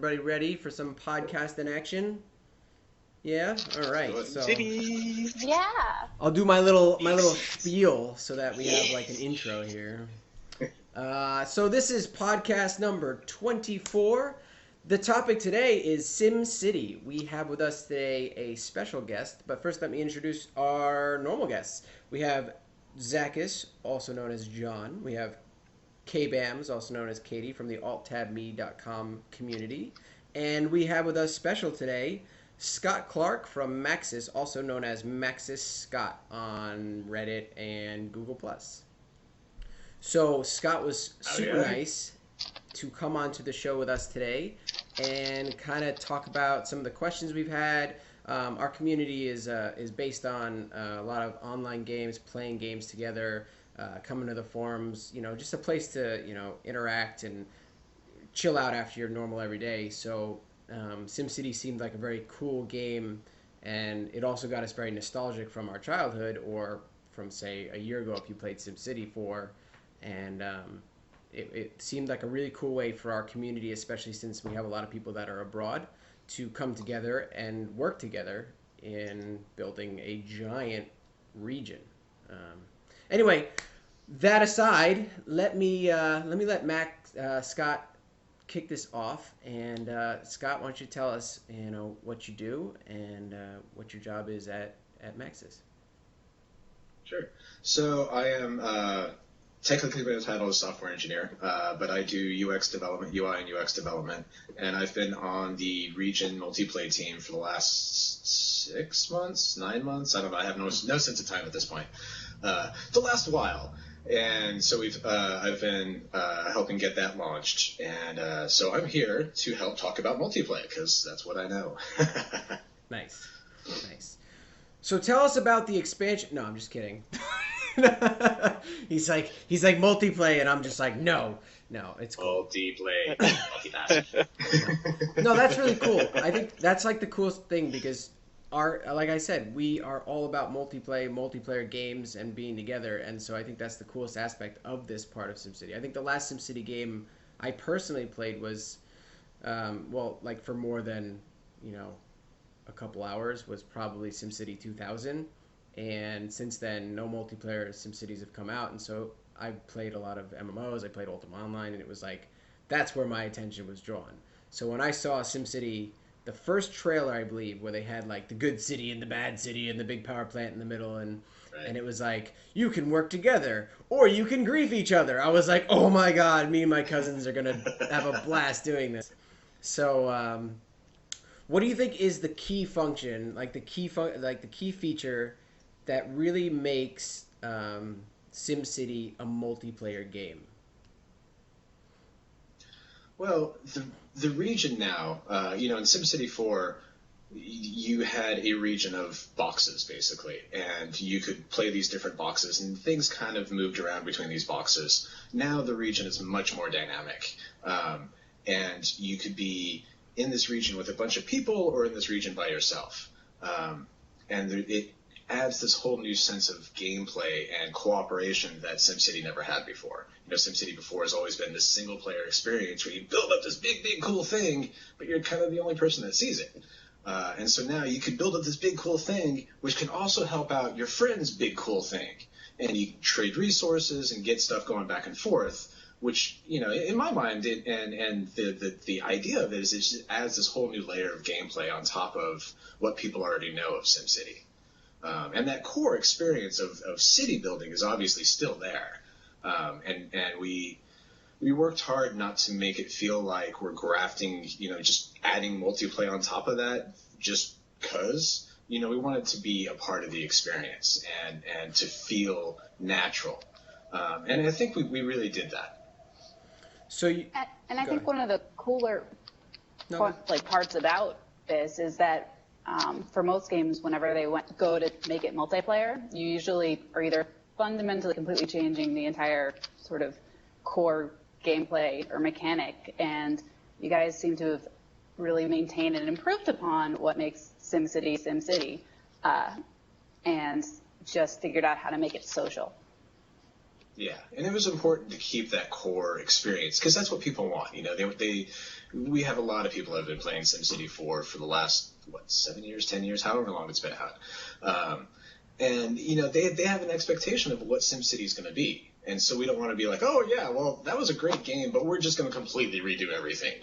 everybody ready for some podcast in action? Yeah? All right. So Yeah. I'll do my little spiel so that we have like an intro here. So this is podcast number 24. The topic today is SimCity. We have with us today a special guest, but first let me introduce our normal guests. We have Zachus, also known as John. We have K-Bams, also known as Katie, from the alttabme.com community. And we have with us special today Scott Clarke from Maxis, also known as Maxis Scott on Reddit and Google+. So Scott was super nice to come onto the show with us today and kind of talk about some of the questions we've had. Our community is based on a lot of online games, playing games together, coming to the forums, just a place to, interact and chill out after your normal everyday. So SimCity seemed like a very cool game, and it also got us very nostalgic from our childhood, or from, say, a year ago if you played SimCity 4. And it seemed like a really cool way for our community, especially since we have a lot of people that are abroad, to come together and work together in building a giant region. Anyway, that aside, let me let Scott kick this off. And Scott, why don't you tell us, what you do and what your job is at Maxis? Sure. So I am technically by the title is software engineer, but I do UX development, UI and UX development, and I've been on the region Multiplay team for the last 6 months, 9 months. I don't know. I have no sense of time at this point. The last while. And so I've been helping get that launched, and so I'm here to help talk about Multiplay because that's what I know. Nice. So tell us about the expansion. No, I'm just kidding. He's like Multiplay, and I'm just like, no, it's cool. Multiplay. No, that's really cool. I think that's like the coolest thing because like I said, we are all about multiplayer games and being together, and so I think that's the coolest aspect of this part of SimCity. I think the last SimCity game I personally played was, for more than, a couple hours, was probably SimCity 2000, and since then, no multiplayer SimCities have come out, and so I played a lot of MMOs, I played Ultima Online, and it was like, that's where my attention was drawn. So when I saw SimCity, the first trailer, I believe, where they had like the good city and the bad city and the big power plant in the middle, and it was like, you can work together or you can grief each other. I was like, oh my god, me and my cousins are gonna have a blast doing this. So what do you think is the key function, the key feature that really makes SimCity a multiplayer game? Well, the region now, in SimCity 4, you had a region of boxes, basically, and you could play these different boxes, and things kind of moved around between these boxes. Now the region is much more dynamic, and you could be in this region with a bunch of people or in this region by yourself. It adds this whole new sense of gameplay and cooperation that SimCity never had before. SimCity before has always been this single-player experience where you build up this big, cool thing, but you're kind of the only person that sees it. And so now you can build up this big, cool thing, which can also help out your friend's big, cool thing. And you can trade resources and get stuff going back and forth, which, in my mind, the idea of it is it just adds this whole new layer of gameplay on top of what people already know of SimCity. And that core experience of city building is obviously still there. And we worked hard not to make it feel like we're grafting, just adding multiplayer on top of that just because, we want it to be a part of the experience and to feel natural. And I think we really did that. So I think one of the cooler parts about this is that for most games, whenever they go to make it multiplayer, you usually are either fundamentally completely changing the entire sort of core gameplay or mechanic, and you guys seem to have really maintained and improved upon what makes SimCity, and just figured out how to make it social. Yeah, and it was important to keep that core experience because that's what people want. We have a lot of people that have been playing SimCity 4 for the last 7 years, 10 years, however long it's been out, and they have an expectation of what SimCity is going to be, and so we don't want to be like, oh yeah, well that was a great game, but we're just going to completely redo everything.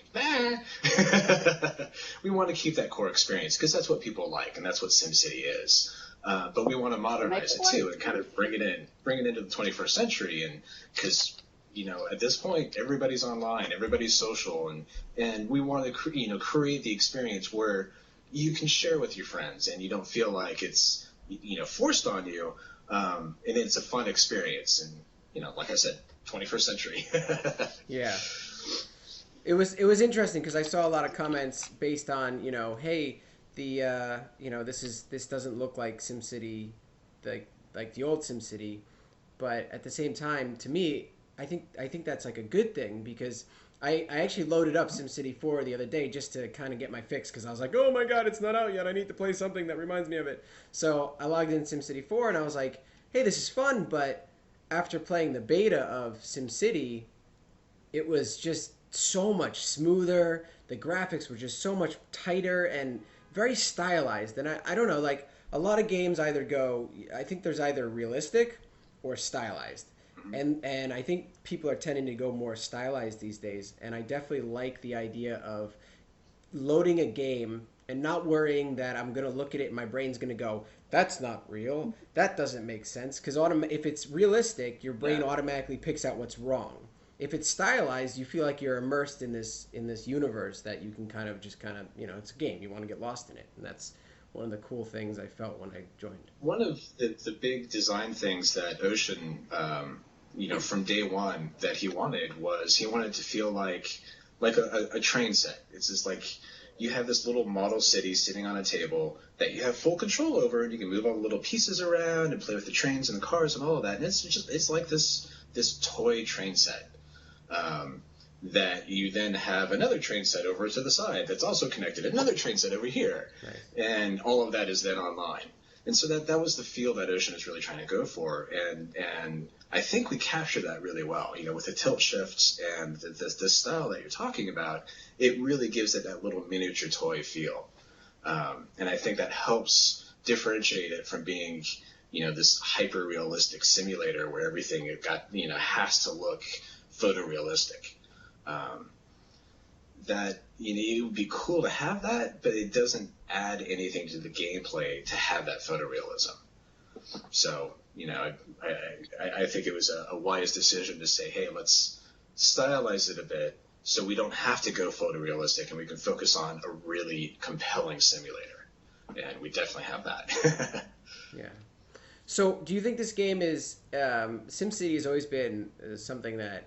We want to keep that core experience because that's what people like, and that's what SimCity is. But we want to modernize it too and kind of bring it into the 21st century. And because, at this point, everybody's online, everybody's social, and we want to, create the experience where you can share with your friends and you don't feel like it's, forced on you. And it's a fun experience. And, like I said, 21st century. Yeah. It was interesting because I saw a lot of comments based on, hey, this doesn't look like SimCity, like the old SimCity, but at the same time, to me, I think that's like a good thing because I actually loaded up SimCity 4 the other day just to kind of get my fix because I was like, oh my god, it's not out yet. I need to play something that reminds me of it. So I logged in SimCity 4 and I was like, hey, this is fun, but after playing the beta of SimCity, it was just so much smoother. The graphics were just so much tighter and very stylized. And I don't know, like a lot of games I think there's either realistic or stylized. And I think people are tending to go more stylized these days. And I definitely like the idea of loading a game and not worrying that I'm going to look at it and my brain's going to go, that's not real. That doesn't make sense. Because if it's realistic, your brain automatically picks out what's wrong. If it's stylized, you feel like you're immersed in this universe that you can kind of it's a game. You want to get lost in it, and that's one of the cool things I felt when I joined. One of the big design things that Ocean, from day one that he wanted to feel like a train set. It's just like you have this little model city sitting on a table that you have full control over, and you can move all the little pieces around and play with the trains and the cars and all of that. And it's like this toy train set. That you then have another train set over to the side that's also connected, another train set over here, nice. And all of that is then online. And so that was the feel that Ocean is really trying to go for, and I think we capture that really well. With the tilt shifts and the style that you're talking about, it really gives it that little miniature toy feel, and I think that helps differentiate it from being this hyper realistic simulator where everything has to look photorealistic. That it would be cool to have that, but it doesn't add anything to the gameplay to have that photorealism. So I think it was a wise decision to say, hey, let's stylize it a bit so we don't have to go photorealistic and we can focus on a really compelling simulator, and we definitely have that. Yeah. So do you think this game is SimCity has always been something that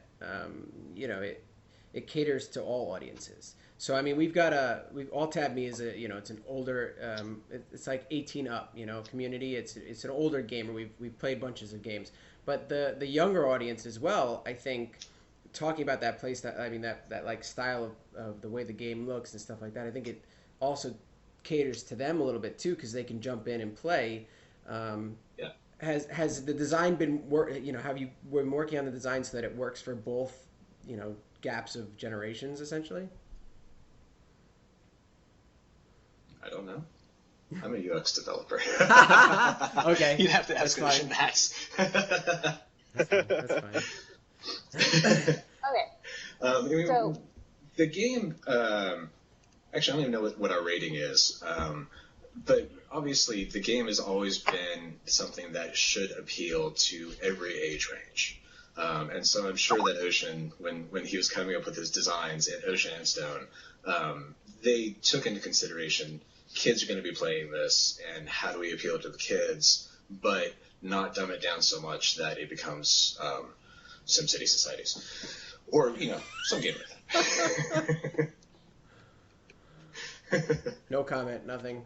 it caters to all audiences. So I mean, we've All Tab Me is it's an older, it's like 18 up, community. It's an older gamer. We've played bunches of games, but the younger audience as well. I think talking about that that like style of the way the game looks and stuff like that. I think it also caters to them a little bit too because they can jump in and play. Yeah. Has the design been have you been working on the design so that it works for both gaps of generations essentially? I don't know. I'm a UX developer. Okay. You'd have to ask Ocean that. That's fine. Okay. So the game. Actually, I don't even know what our rating is. But obviously, the game has always been something that should appeal to every age range. And so I'm sure that Ocean, when he was coming up with his designs at Ocean and Stone, they took into consideration kids are going to be playing this, and how do we appeal to the kids, but not dumb it down so much that it becomes SimCity Societies. Or, some game like that. No comment, nothing.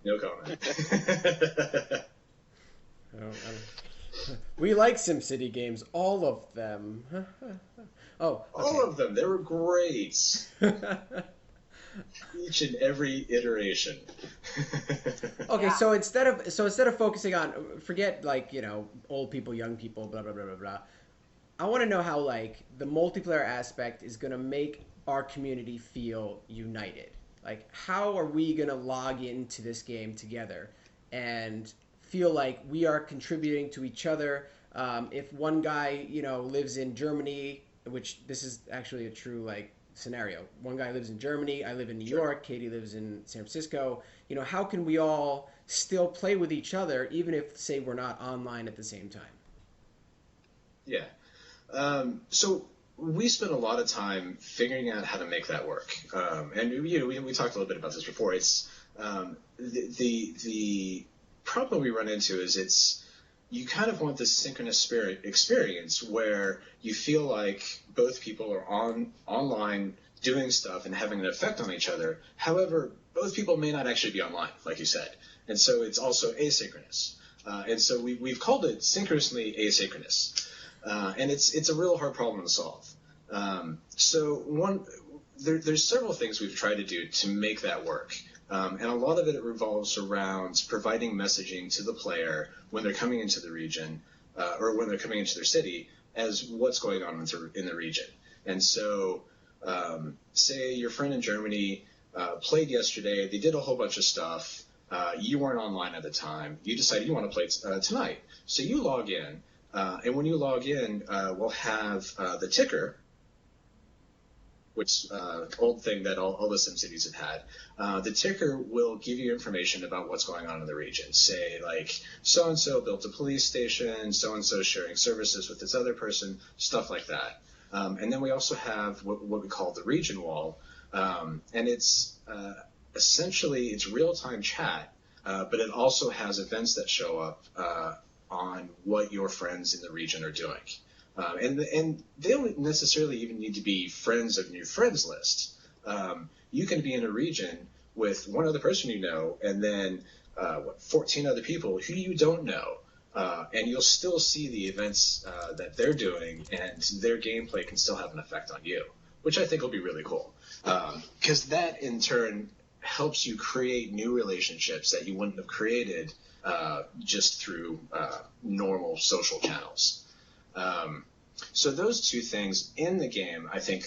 No comment. We like SimCity games, all of them. Oh, okay. All of them. They were great. Each and every iteration. Okay, Yeah. so instead of focusing on forget like old people, young people, blah blah blah blah blah. I want to know how like the multiplayer aspect is going to make our community feel united. Like how are we going to log into this game together and feel like we are contributing to each other? If one guy lives in Germany, which this is actually a true like scenario. One guy lives in Germany, I live in New Sure. York, Katie lives in San Francisco. How can we all still play with each other even if say we're not online at the same time? Yeah. So we spent a lot of time figuring out how to make that work. And we talked a little bit about this before. It's the problem we run into is you kind of want this synchronous spirit experience where you feel like both people are online doing stuff and having an effect on each other. However, both people may not actually be online, like you said. And so it's also asynchronous. And so we've called it synchronously asynchronous. And it's a real hard problem to solve. There's several things we've tried to do to make that work. And a lot of it revolves around providing messaging to the player when they're coming into the region or when they're coming into their city as what's going on in the region. And so say your friend in Germany played yesterday, they did a whole bunch of stuff, you weren't online at the time, you decided you want to play tonight. So you log in, and when you log in, we'll have the ticker, which old thing that all the SimCities have had. The ticker will give you information about what's going on in the region. Say, like, so-and-so built a police station, so-and-so sharing services with this other person, stuff like that. And then we also have what we call the region wall. And it's essentially, it's real-time chat, but it also has events that show up on what your friends in the region are doing. And they don't necessarily even need to be friends of your friends list. You can be in a region with one other person you know, and then 14 other people who you don't know, and you'll still see the events that they're doing, and their gameplay can still have an effect on you, which I think will be really cool. Because that, in turn, helps you create new relationships that you wouldn't have created just through normal social channels. So those two things in the game, I think,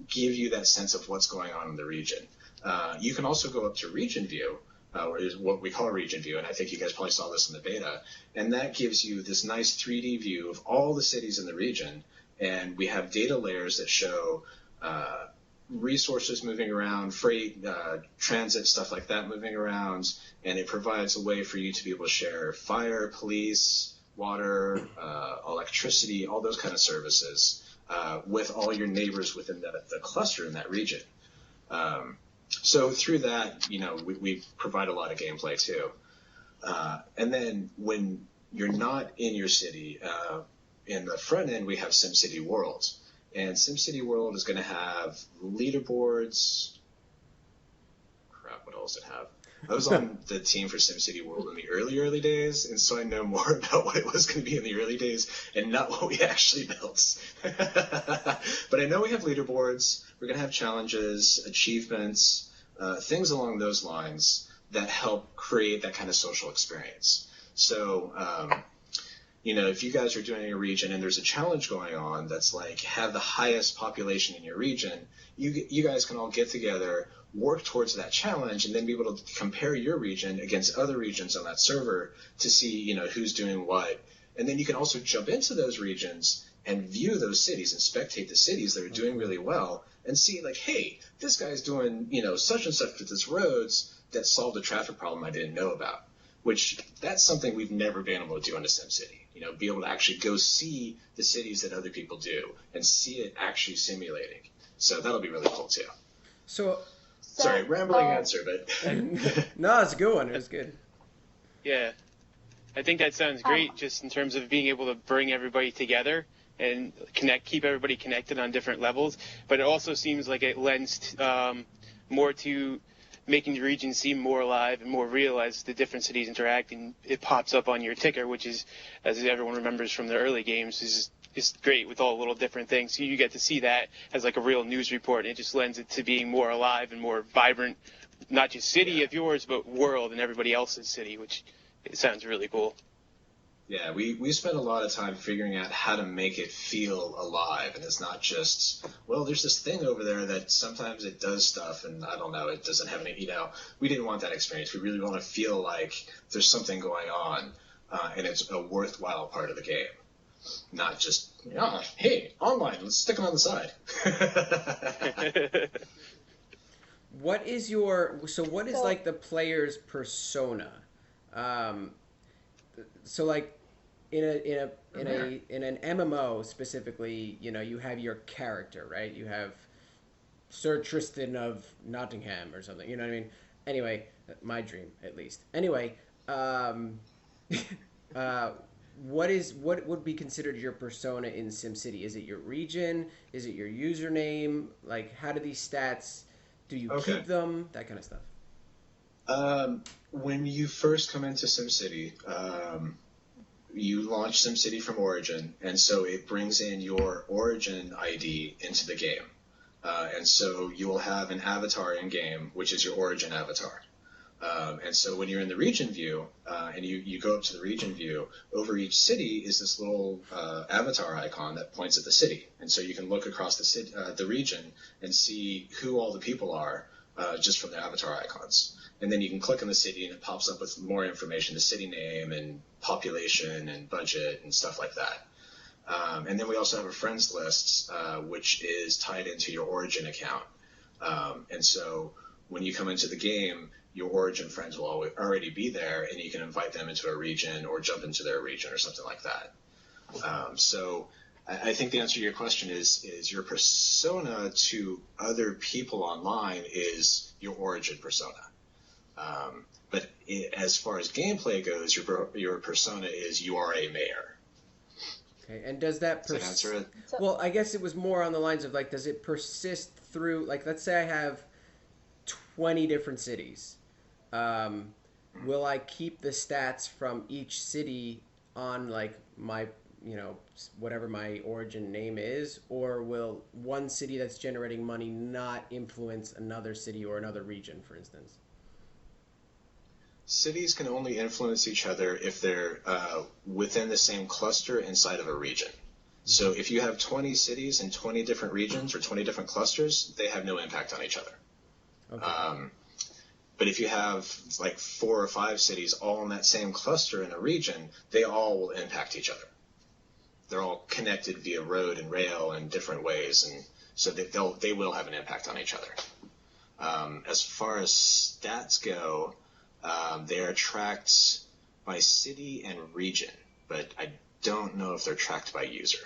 give you that sense of what's going on in the region. You can also go up to region view, or is what we call region view, and I think you guys probably saw this in the beta, and that gives you this nice 3D view of all the cities in the region, and we have data layers that show resources moving around, freight, transit, stuff like that moving around, and it provides a way for you to be able to share fire, police, water, electricity, all those kind of services with all your neighbors within the cluster in that region. So through that, we provide a lot of gameplay too. And then when you're not in your city, in the front end, we have SimCity World. And SimCity World is going to have leaderboards. Crap, what else does it have? I was on the team for SimCity World in the early days, and so I know more about what it was going to be in the early days and not what we actually built. But I know we have leaderboards, we're going to have challenges, achievements, things along those lines that help create that kind of social experience. So, if you guys are doing a region and there's a challenge going on that's like have the highest population in your region, you guys can all get together, work towards that challenge, and then be able to compare your region against other regions on that server to see, who's doing what. And then you can also jump into those regions and view those cities and spectate the cities that are doing really well and see like, hey, this guy's doing, such and such with his roads that solved a traffic problem I didn't know about, which that's something we've never been able to do in a SimCity. Be able to actually go see the cities that other people do and see it actually simulating. So that'll be really cool too. So sorry, rambling answer, but no, it's a good one. It was good. Yeah, I think that sounds great, just in terms of being able to bring everybody together and keep everybody connected on different levels. But it also seems like it lends more to making the region seem more alive and more real as the different cities interact, and it pops up on your ticker, which is, as everyone remembers from the early games, is great with all the little different things. So you get to see that as like a real news report, and it just lends it to being more alive and more vibrant, not just city of yours, but world and everybody else's city, which it sounds really cool. Yeah, we spent a lot of time figuring out how to make it feel alive, and it's not just, well, there's this thing over there that sometimes it does stuff, and I don't know, it doesn't have any, we didn't want that experience. We really want to feel like there's something going on, and it's a worthwhile part of the game, not just, hey, online, let's stick them on the side. What is like the player's persona? So like in an MMO specifically, you have your character, right? You have Sir Tristan of Nottingham or something. You know what I mean? Anyway, my dream at least. Anyway, what would be considered your persona in SimCity? Is it your region? Is it your username? Like, how do these stats? Do you keep them? That kind of stuff. When you first come into SimCity, you launch SimCity from Origin, and so it brings in your Origin ID into the game. And so you will have an avatar in-game, which is your Origin avatar. And so when you're in the region view, and you go up to the region view, over each city is this little avatar icon that points at the city. And so you can look across the region and see who all the people are just from the avatar icons. And then you can click on the city, and it pops up with more information, the city name and population and budget and stuff like that. And then we also have a friends list, which is tied into your Origin account. And so when you come into the game, your Origin friends will already be there, and you can invite them into a region or jump into their region or something like that. So I think the answer to your question is your persona to other people online is your Origin persona. But as far as gameplay goes, your persona is you are a mayor. Okay, and does that answer it? Well, I guess it was more on the lines of like, does it persist through? Like, let's say I have 20 different cities. Will I keep the stats from each city on like my, whatever my Origin name is, or will one city that's generating money not influence another city or another region, for instance? Cities can only influence each other if they're within the same cluster inside of a region. So if you have 20 cities in 20 different regions or 20 different clusters, they have no impact on each other. Okay. But if you have like 4 or 5 cities all in that same cluster in a region, they all will impact each other. They're all connected via road and rail in different ways, and so they will have an impact on each other. As far as stats go, they are tracked by city and region, but I don't know if they're tracked by user.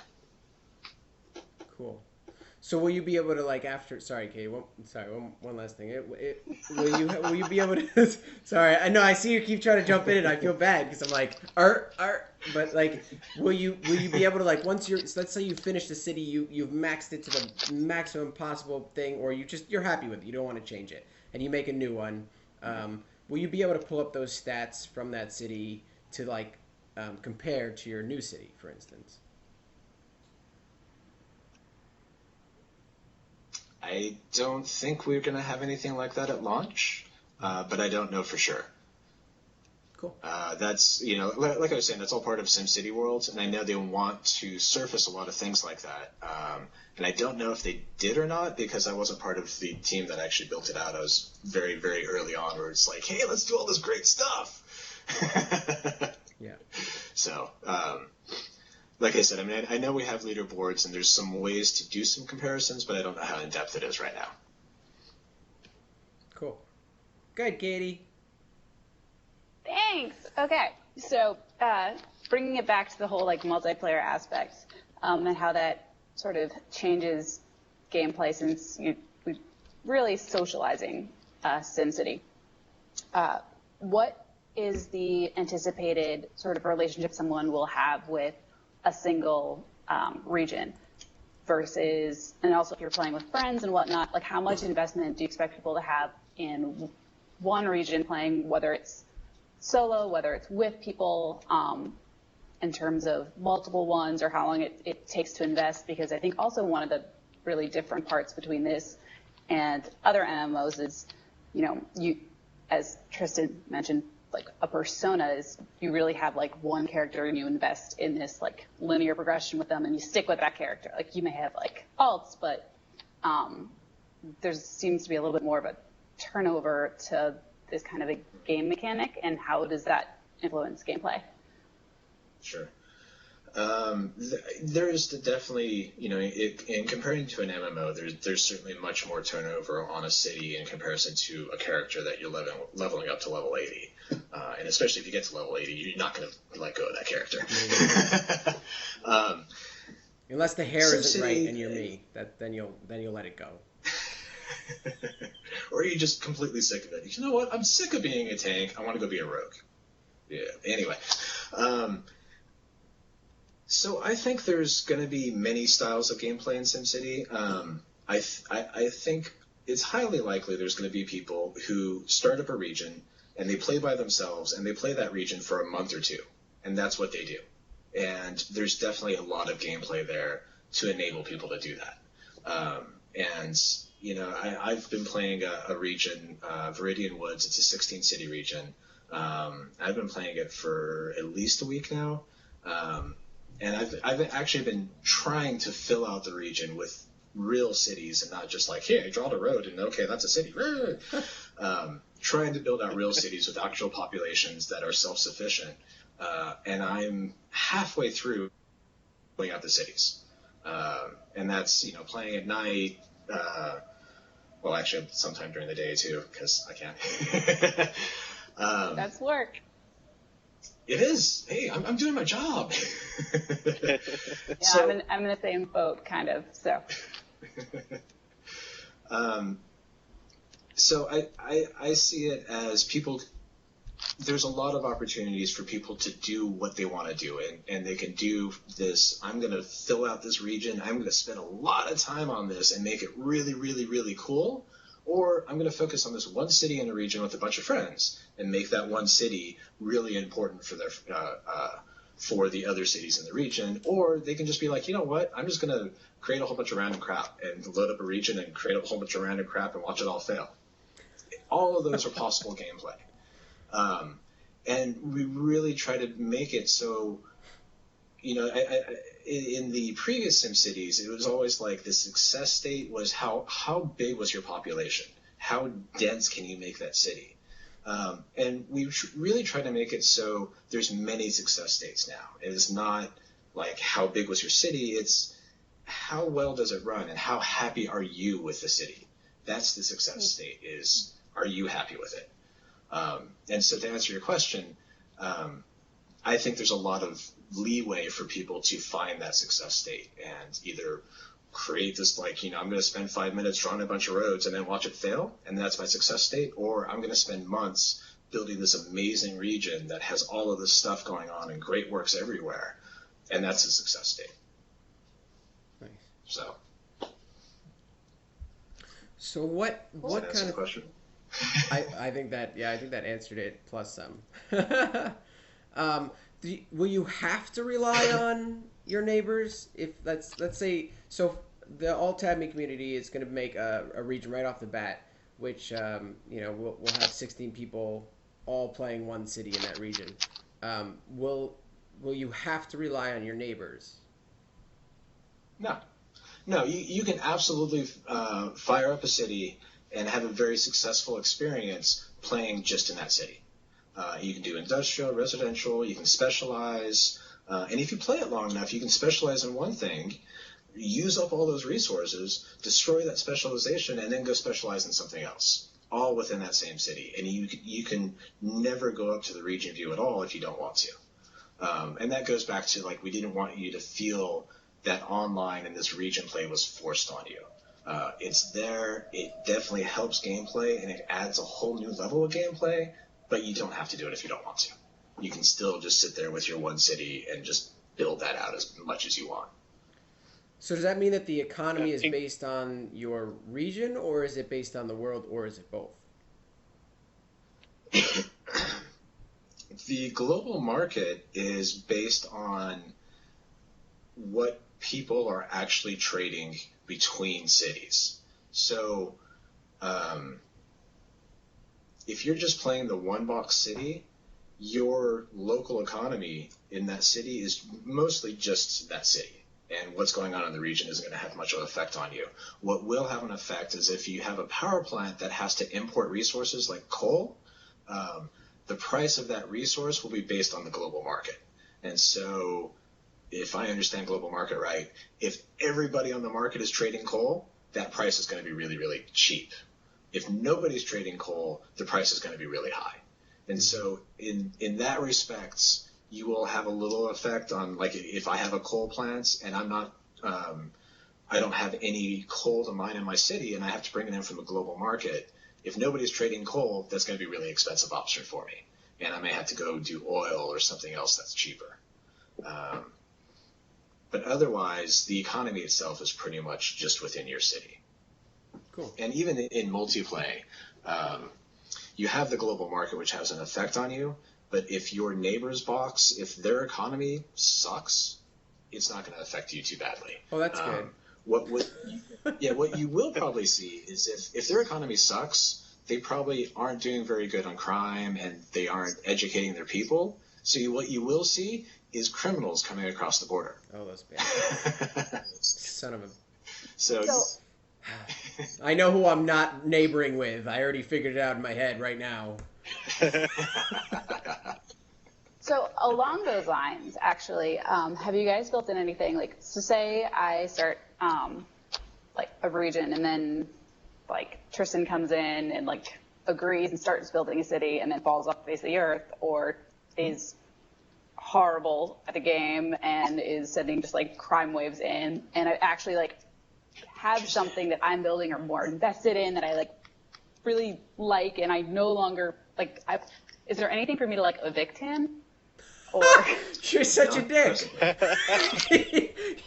Cool. So will you be able to, like, after? Sorry, Kate. One last thing. Will you be able to? Sorry, I know I see you keep trying to jump in, and I feel bad because I'm like, but like, will you be able to, like, once let's say you finish the city, you've maxed it to the maximum possible thing, or you're happy with it, you don't want to change it, and you make a new one. Will you be able to pull up those stats from that city to like compare to your new city, for instance? I don't think we're going to have anything like that at launch, but I don't know for sure. Cool. That's, like I was saying, that's all part of SimCity Worlds, and I know they want to surface a lot of things like that. And I don't know if they did or not, because I wasn't part of the team that actually built it out. I was very, very early on, where it's like, hey, let's do all this great stuff. Yeah. So, like I said, I mean, I know we have leaderboards, and there's some ways to do some comparisons, but I don't know how in-depth it is right now. Cool. Good, Katie. Thanks. Okay, so bringing it back to the whole like multiplayer aspect and how that sort of changes gameplay, since we're really socializing SimCity. What is the anticipated sort of relationship someone will have with a single region versus, and also if you're playing with friends and whatnot, like how much investment do you expect people to have in one region playing, whether it's solo, whether it's with people, in terms of multiple ones or how long it takes to invest, because I think also one of the really different parts between this and other MMOs is, you, as Tristan mentioned, like a persona is you really have like one character and you invest in this like linear progression with them and you stick with that character. Like you may have like alts, but there seems to be a little bit more of a turnover to this kind of a game mechanic, and how does that influence gameplay? Sure. There's definitely, in comparing to an MMO, there's certainly much more turnover on a city in comparison to a character that you're leveling up to level 80. And especially if you get to level 80, you're not going to let go of that character. Unless the hair isn't right and you're me, then you'll let it go. Or you're just completely sick of it. You know what? I'm sick of being a tank. I want to go be a rogue. Yeah. Anyway. So I think there's going to be many styles of gameplay in SimCity. I think it's highly likely there's going to be people who start up a region and they play by themselves and they play that region for a month or two, and that's what they do. And there's definitely a lot of gameplay there to enable people to do that. I've been playing a region, Viridian Woods. It's a 16-city region. I've been playing it for at least a week now. And I've actually been trying to fill out the region with real cities and not just like, here, I draw the road and okay, that's a city. Trying to build out real cities with actual populations that are self-sufficient. And I'm halfway through filling out the cities. And that's, playing at night. Well, actually, sometime during the day too, because I can't. That's work. It is. Hey, I'm doing my job. Yeah, so, I'm in the same boat, kind of. So. So I see it as people. There's a lot of opportunities for people to do what they want to do, and they can do this. I'm going to fill out this region. I'm going to spend a lot of time on this and make it really, really, really cool. Or I'm going to focus on this one city in a region with a bunch of friends and make that one city really important for for the other cities in the region. Or they can just be like, you know what? I'm just going to create a whole bunch of random crap and load up a region and create a whole bunch of random crap and watch it all fail. All of those are possible gameplay. And we really try to make it so, in the previous SimCities, it was always like the success state was how big was your population? How dense can you make that city? And we really try to make it so there's many success states now. It is not like how big was your city, it's how well does it run and how happy are you with the city? That's the success state, is are you happy with it? And so to answer your question, I think there's a lot of leeway for people to find that success state and either create this like, I'm going to spend 5 minutes drawing a bunch of roads and then watch it fail, and that's my success state, or I'm going to spend months building this amazing region that has all of this stuff going on and great works everywhere, and that's a success state. Nice. So what kind of question? I think that answered it plus some. Will you have to rely on your neighbors? If let's say, so the Alt-Tab community is going to make a region right off the bat, which we'll have 16 people all playing one city in that region. Will you have to rely on your neighbors? No, you can absolutely fire up a city and have a very successful experience playing just in that city. You can do industrial, residential, you can specialize, and if you play it long enough, you can specialize in one thing, use up all those resources, destroy that specialization, and then go specialize in something else, all within that same city. And you can never go up to the region view at all if you don't want to. And that goes back to, like, we didn't want you to feel that online and this region play was forced on you. It's there, it definitely helps gameplay, and it adds a whole new level of gameplay, but you don't have to do it if you don't want to. You can still just sit there with your one city and just build that out as much as you want. So does that mean that the economy is based on your region, or is it based on the world, or is it both? The global market is based on what people are actually trading between cities. So if you're just playing the one box city, your local economy in that city is mostly just that city. And what's going on in the region isn't going to have much of an effect on you. What will have an effect is if you have a power plant that has to import resources like coal, the price of that resource will be based on the global market. And so if I understand global market right, if everybody on the market is trading coal, that price is going to be really, really cheap. If nobody's trading coal, the price is going to be really high. And so in that respect, you will have a little effect on, like, if I have a coal plant and I'm not, I don't have any coal to mine in my city and I have to bring it in from the global market. If nobody's trading coal, that's going to be a really expensive option for me. And I may have to go do oil or something else that's cheaper. But otherwise, the economy itself is pretty much just within your city. Cool. And even in multiplay, you have the global market, which has an effect on you. But if your neighbor's box, if their economy sucks, it's not going to affect you too badly. Oh, that's good. What you will probably see is if their economy sucks, they probably aren't doing very good on crime and they aren't educating their people. So what you will see is criminals coming across the border. Oh, those bad. Son of a... So I know who I'm not neighboring with. I already figured it out in my head right now. So along those lines, actually, have you guys built in anything, like, so say I start like a region and then like Tristan comes in and like agrees and starts building a city and then falls off the face of the earth, or is horrible at the game and is sending just like crime waves in, and I actually like have something that I'm building or more invested in that I like really like, and I no longer like, is there anything for me to like evict him? Or You're such a dick.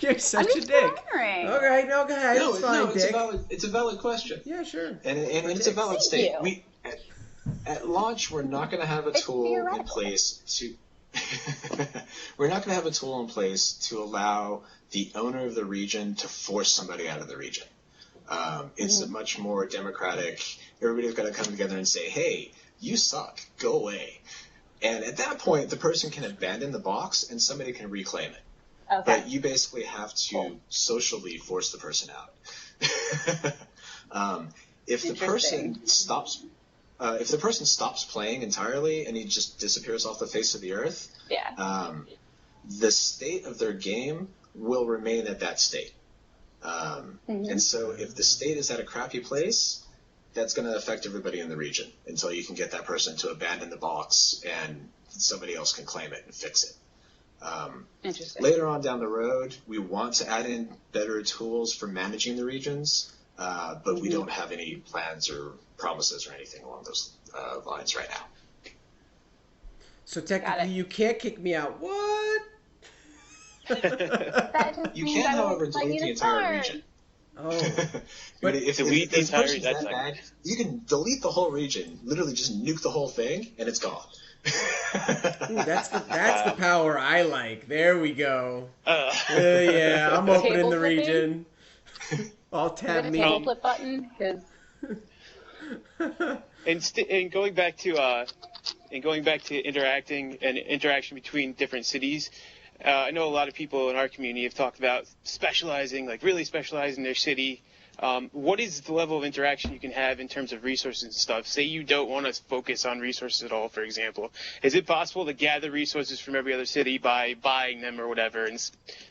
You're such a dick. Wondering. Okay, no, go ahead. No, it's fine, Dick. It's a valid question. Yeah, sure. And it's a valid state. you. At launch, we're not going to have a tool in place to. We're not going to have a tool in place to allow the owner of the region to force somebody out of the region. It's a much more democratic. Everybody's got to come together and say, "Hey, you suck. Go away." And at that point, the person can abandon the box and somebody can reclaim it. Okay. But you basically have to socially force the person out. If the person stops playing entirely and he just disappears off the face of the earth, the state of their game will remain at that state. And so if the state is at a crappy place, that's going to affect everybody in the region until you can get that person to abandon the box and somebody else can claim it and fix it. Interesting. Later on down the road, we want to add in better tools for managing the regions, but we don't have any plans or promises or anything along those lines right now. So technically, you can't kick me out. What? You can, however, delete the entire region. Oh, but if delete the entire region, that bad, you can delete the whole region, literally just nuke the whole thing, and it's gone. ooh, that's the power I like. There we go. Yeah, I'm opening the region. I'll tab me. Table flip button. And going back to interaction between different cities. I know a lot of people in our community have talked about specializing, like really specializing their city. What is the level of interaction you can have in terms of resources and stuff? Say you don't want to focus on resources at all, for example. Is it possible to gather resources from every other city by buying them or whatever? And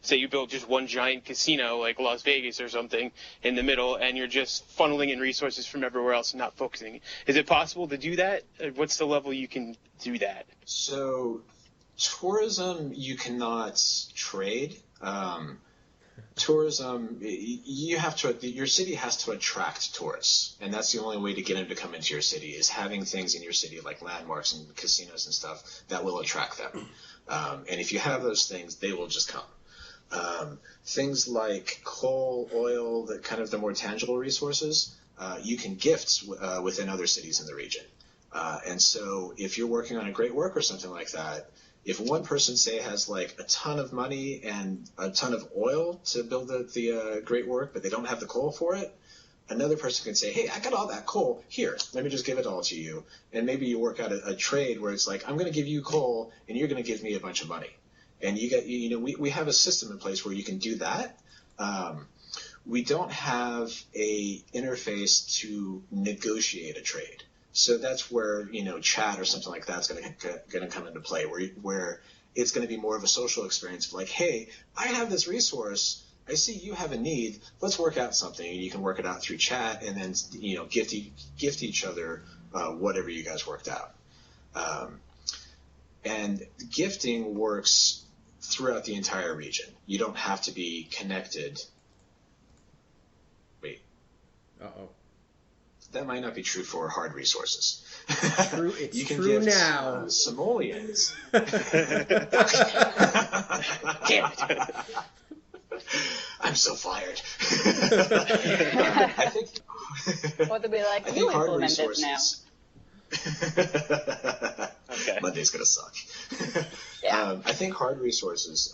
say you build just one giant casino like Las Vegas or something in the middle, and you're just funneling in resources from everywhere else and not focusing. Is it possible to do that? What's the level you can do that? So tourism, you cannot trade. Tourism, your city has to attract tourists, and that's the only way to get them to come into your city is having things in your city like landmarks and casinos and stuff that will attract them. And if you have those things, they will just come. Things like coal, oil, the more tangible resources, you can gift within other cities in the region. And so if you're working on a great work or something like that, if one person, say, has like a ton of money and a ton of oil to build the great work, but they don't have the coal for it, another person can say, hey, I got all that coal. Here, let me just give it all to you. And maybe you work out a trade where it's like, I'm going to give you coal and you're going to give me a bunch of money. And we have a system in place where you can do that. We don't have a interface to negotiate a trade. So that's where, chat or something like that's going to come into play, where it's going to be more of a social experience of like, hey, I have this resource. I see you have a need. Let's work out something. And you can work it out through chat and then, gift each other whatever you guys worked out. And gifting works throughout the entire region. You don't have to be connected. Wait. Uh-oh. That might not be true for hard resources. True, it's you can true give now. simoleons. Damn it. I'm so fired. I think. What to be like? I You think hard implement it now. resources. Okay. Monday's gonna suck. Yeah. I think hard resources,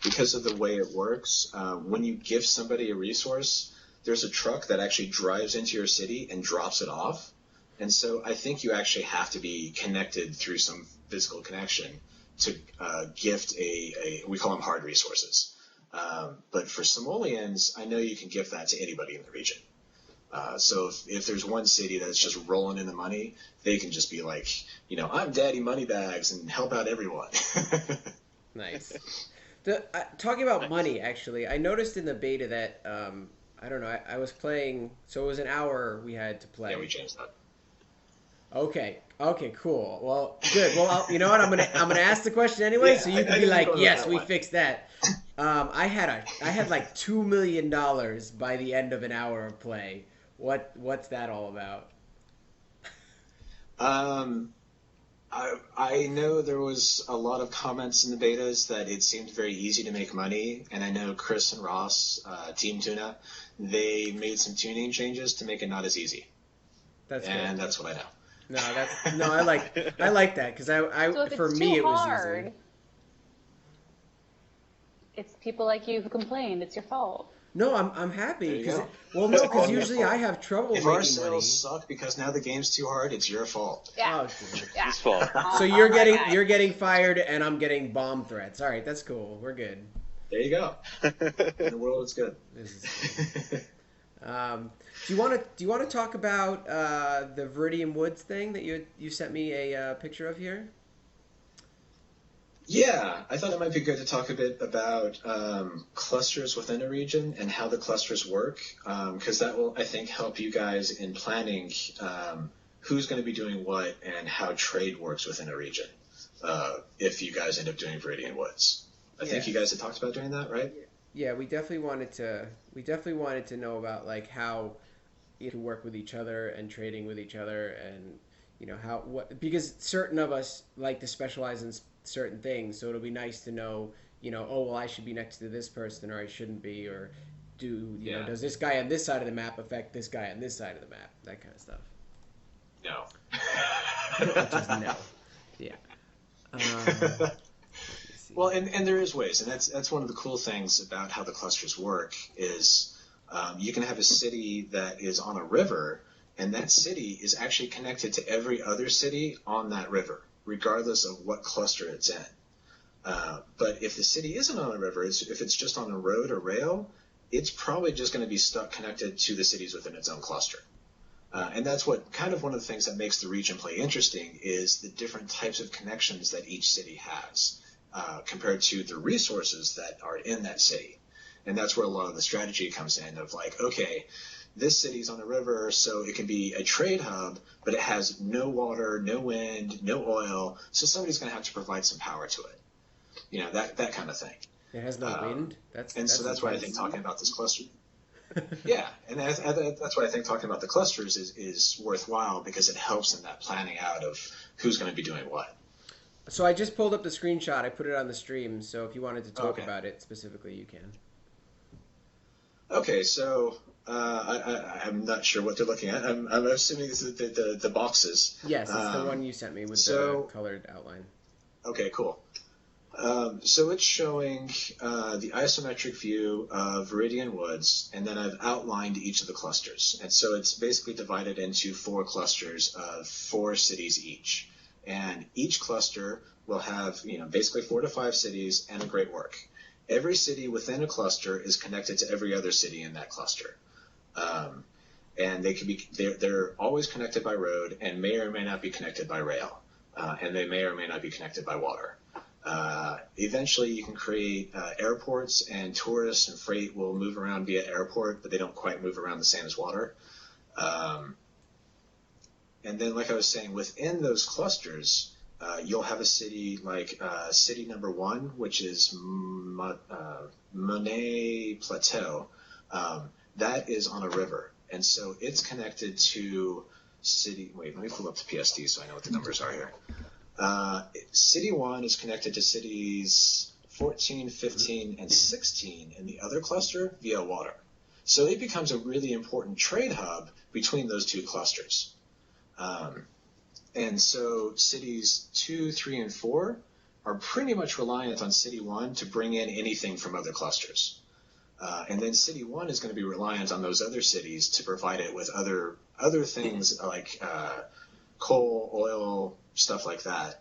because of the way it works, when you give somebody a resource, there's a truck that actually drives into your city and drops it off. And so I think you actually have to be connected through some physical connection to gift we call them hard resources. But for simoleons, I know you can gift that to anybody in the region. So if there's one city that's just rolling in the money, they can just be like, I'm Daddy Moneybags and help out everyone. Nice. Talking about money, actually, I noticed in the beta that, I don't know, I was playing, so it was an hour we had to play. Yeah, we changed that. Okay, cool. Well, good. Well, you know what? I'm gonna ask the question anyway, Yeah, so you I can be didn't like, go to yes, that we one. fixed that. I had like $2 million by the end of an hour of play. What's that all about? I know there was a lot of comments in the betas that it seemed very easy to make money, and I know Chris and Ross, Team Tuna, they made some tuning changes to make it not as easy. That's And good. that's what I know. No, I like that because So if for it's me too it was hard, easy. it's people like you who complained. It's your fault. No, I'm happy There you because go. no, It's because all your usually fault. I have trouble If our making money. sales suck because now the game's too hard, it's your fault. Yeah. Oh, shit. Yeah. His fault. So Oh you're my getting God. you're getting fired and I'm getting bomb threats. All right, that's cool. We're good. There you go. In the world, it's good. This is do you want to talk about the Viridian Woods thing that you sent me a picture of here? Yeah, I thought it might be good to talk a bit about clusters within a region and how the clusters work, because that will, I think, help you guys in planning who's going to be doing what and how trade works within a region. If you guys end up doing Viridian Woods, I think you guys had talked about doing that, right? Yeah, we definitely wanted to know about like how you work with each other and trading with each other, and because certain of us like to specialize in certain things, so it'll be nice to know, oh well, I should be next to this person or I shouldn't be, or does this guy on this side of the map affect this guy on this side of the map, that kind of stuff. No. Just no. Yeah. Well, and there is ways, and that's one of the cool things about how the clusters work is you can have a city that is on a river, and that city is actually connected to every other city on that river, regardless of what cluster it's in. But if the city isn't on a river, if it's just on a road or rail, it's probably just going to be stuck connected to the cities within its own cluster. And that's what kind of one of the things that makes the region play interesting is the different types of connections that each city has compared to the resources that are in that city. And that's where a lot of the strategy comes in of like, okay, this city's on a river, so it can be a trade hub, but it has no water, no wind, no oil, so somebody's going to have to provide some power to it. That kind of thing. It has no wind. That's why I think talking about this cluster. Yeah, and that's why I think talking about the clusters is worthwhile because it helps in that planning out of who's going to be doing what. So I just pulled up the screenshot. I put it on the stream. So if you wanted to talk Okay. about it specifically, you can. Okay, so I'm not sure what they're looking at. I'm assuming this is the boxes. Yes, it's the one you sent me with the colored outline. Okay, cool. So it's showing the isometric view of Viridian Woods, and then I've outlined each of the clusters. And so it's basically divided into 4 clusters of 4 cities each. And each cluster will have, basically 4 to 5 cities and a great work. Every city within a cluster is connected to every other city in that cluster. And they're always connected by road and may or may not be connected by rail. And they may or may not be connected by water. Eventually you can create airports, and tourists and freight will move around via airport, but they don't quite move around the same as water. And then, like I was saying, within those clusters, you'll have a city like city number 1, which is Monet Plateau. That is on a river, and so it's connected to city. Wait, let me pull up the PSD so I know what the numbers are here. City 1 is connected to cities 14, 15, and 16 in the other cluster via water. So it becomes a really important trade hub between those 2 clusters. And so cities 2, 3, and 4 are pretty much reliant on city 1 to bring in anything from other clusters. And then city 1 is going to be reliant on those other cities to provide it with other things like coal, oil, stuff like that.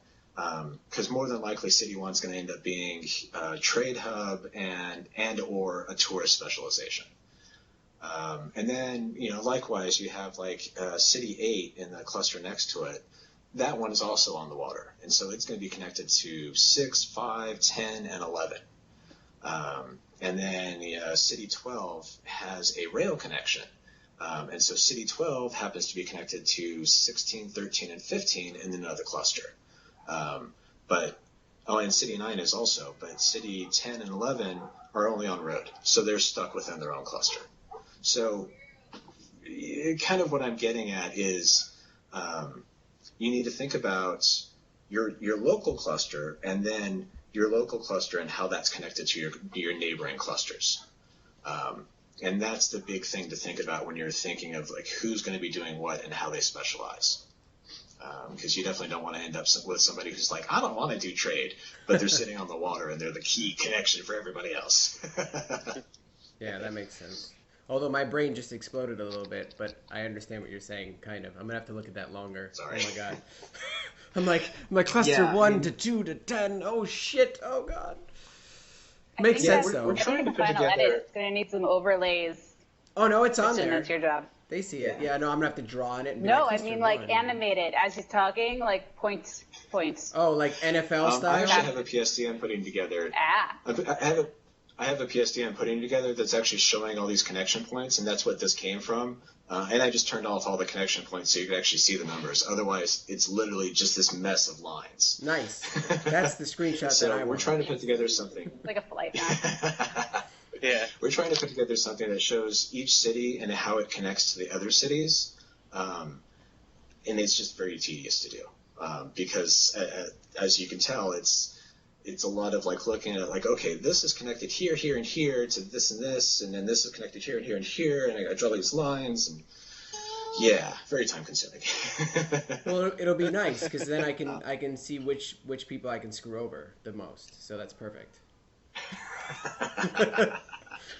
Because more than likely city 1 is going to end up being a trade hub and or a tourist specialization. And then, likewise, you have like city 8 in the cluster next to it. That one is also on the water. And so it's going to be connected to 6, 5, 10, and 11. And then city 12 has a rail connection. And so city 12 happens to be connected to 16, 13, and 15 in another cluster. And city 9 is also, but city 10 and 11 are only on road. So they're stuck within their own cluster. So kind of what I'm getting at is you need to think about your local cluster, and then your local cluster and how that's connected to your neighboring clusters. And that's the big thing to think about when you're thinking of like who's going to be doing what and how they specialize. Because you definitely don't want to end up with somebody who's like, I don't want to do trade, but they're sitting on the water and they're the key connection for everybody else. Yeah, that makes sense. Although my brain just exploded a little bit, but I understand what you're saying, kind of. I'm going to have to look at that longer. Sorry. Oh, my God. I'm like cluster 1 to 2 to 10. Oh, shit. Oh, God. Makes sense, though. We're trying to put final together... edit. It's going to need some overlays. Oh, no, it's on Tristan, there. that's your job. They see it. Yeah, no, I'm going to have to draw on it. And No, I cluster mean, like, 1. animated as he's talking, like, points. Oh, like NFL style? I actually have a PSD I'm putting together. I have a PSD I'm putting together that's actually showing all these connection points, and that's what this came from. And I just turned off all the connection points so you could actually see the numbers. Otherwise, it's literally just this mess of lines. Nice. That's the screenshot So that I want. we're trying to put together something. It's like a flight map. Yeah. We're trying to put together something that shows each city and how it connects to the other cities. And it's just very tedious to do. Because, as you can tell, it's a lot of like looking at like, okay, this is connected here, here, and here to this and this, and then this is connected here and here and here, and I draw these lines, and yeah, very time consuming. Well, it'll be nice because then I can see which people I can screw over the most. So that's perfect.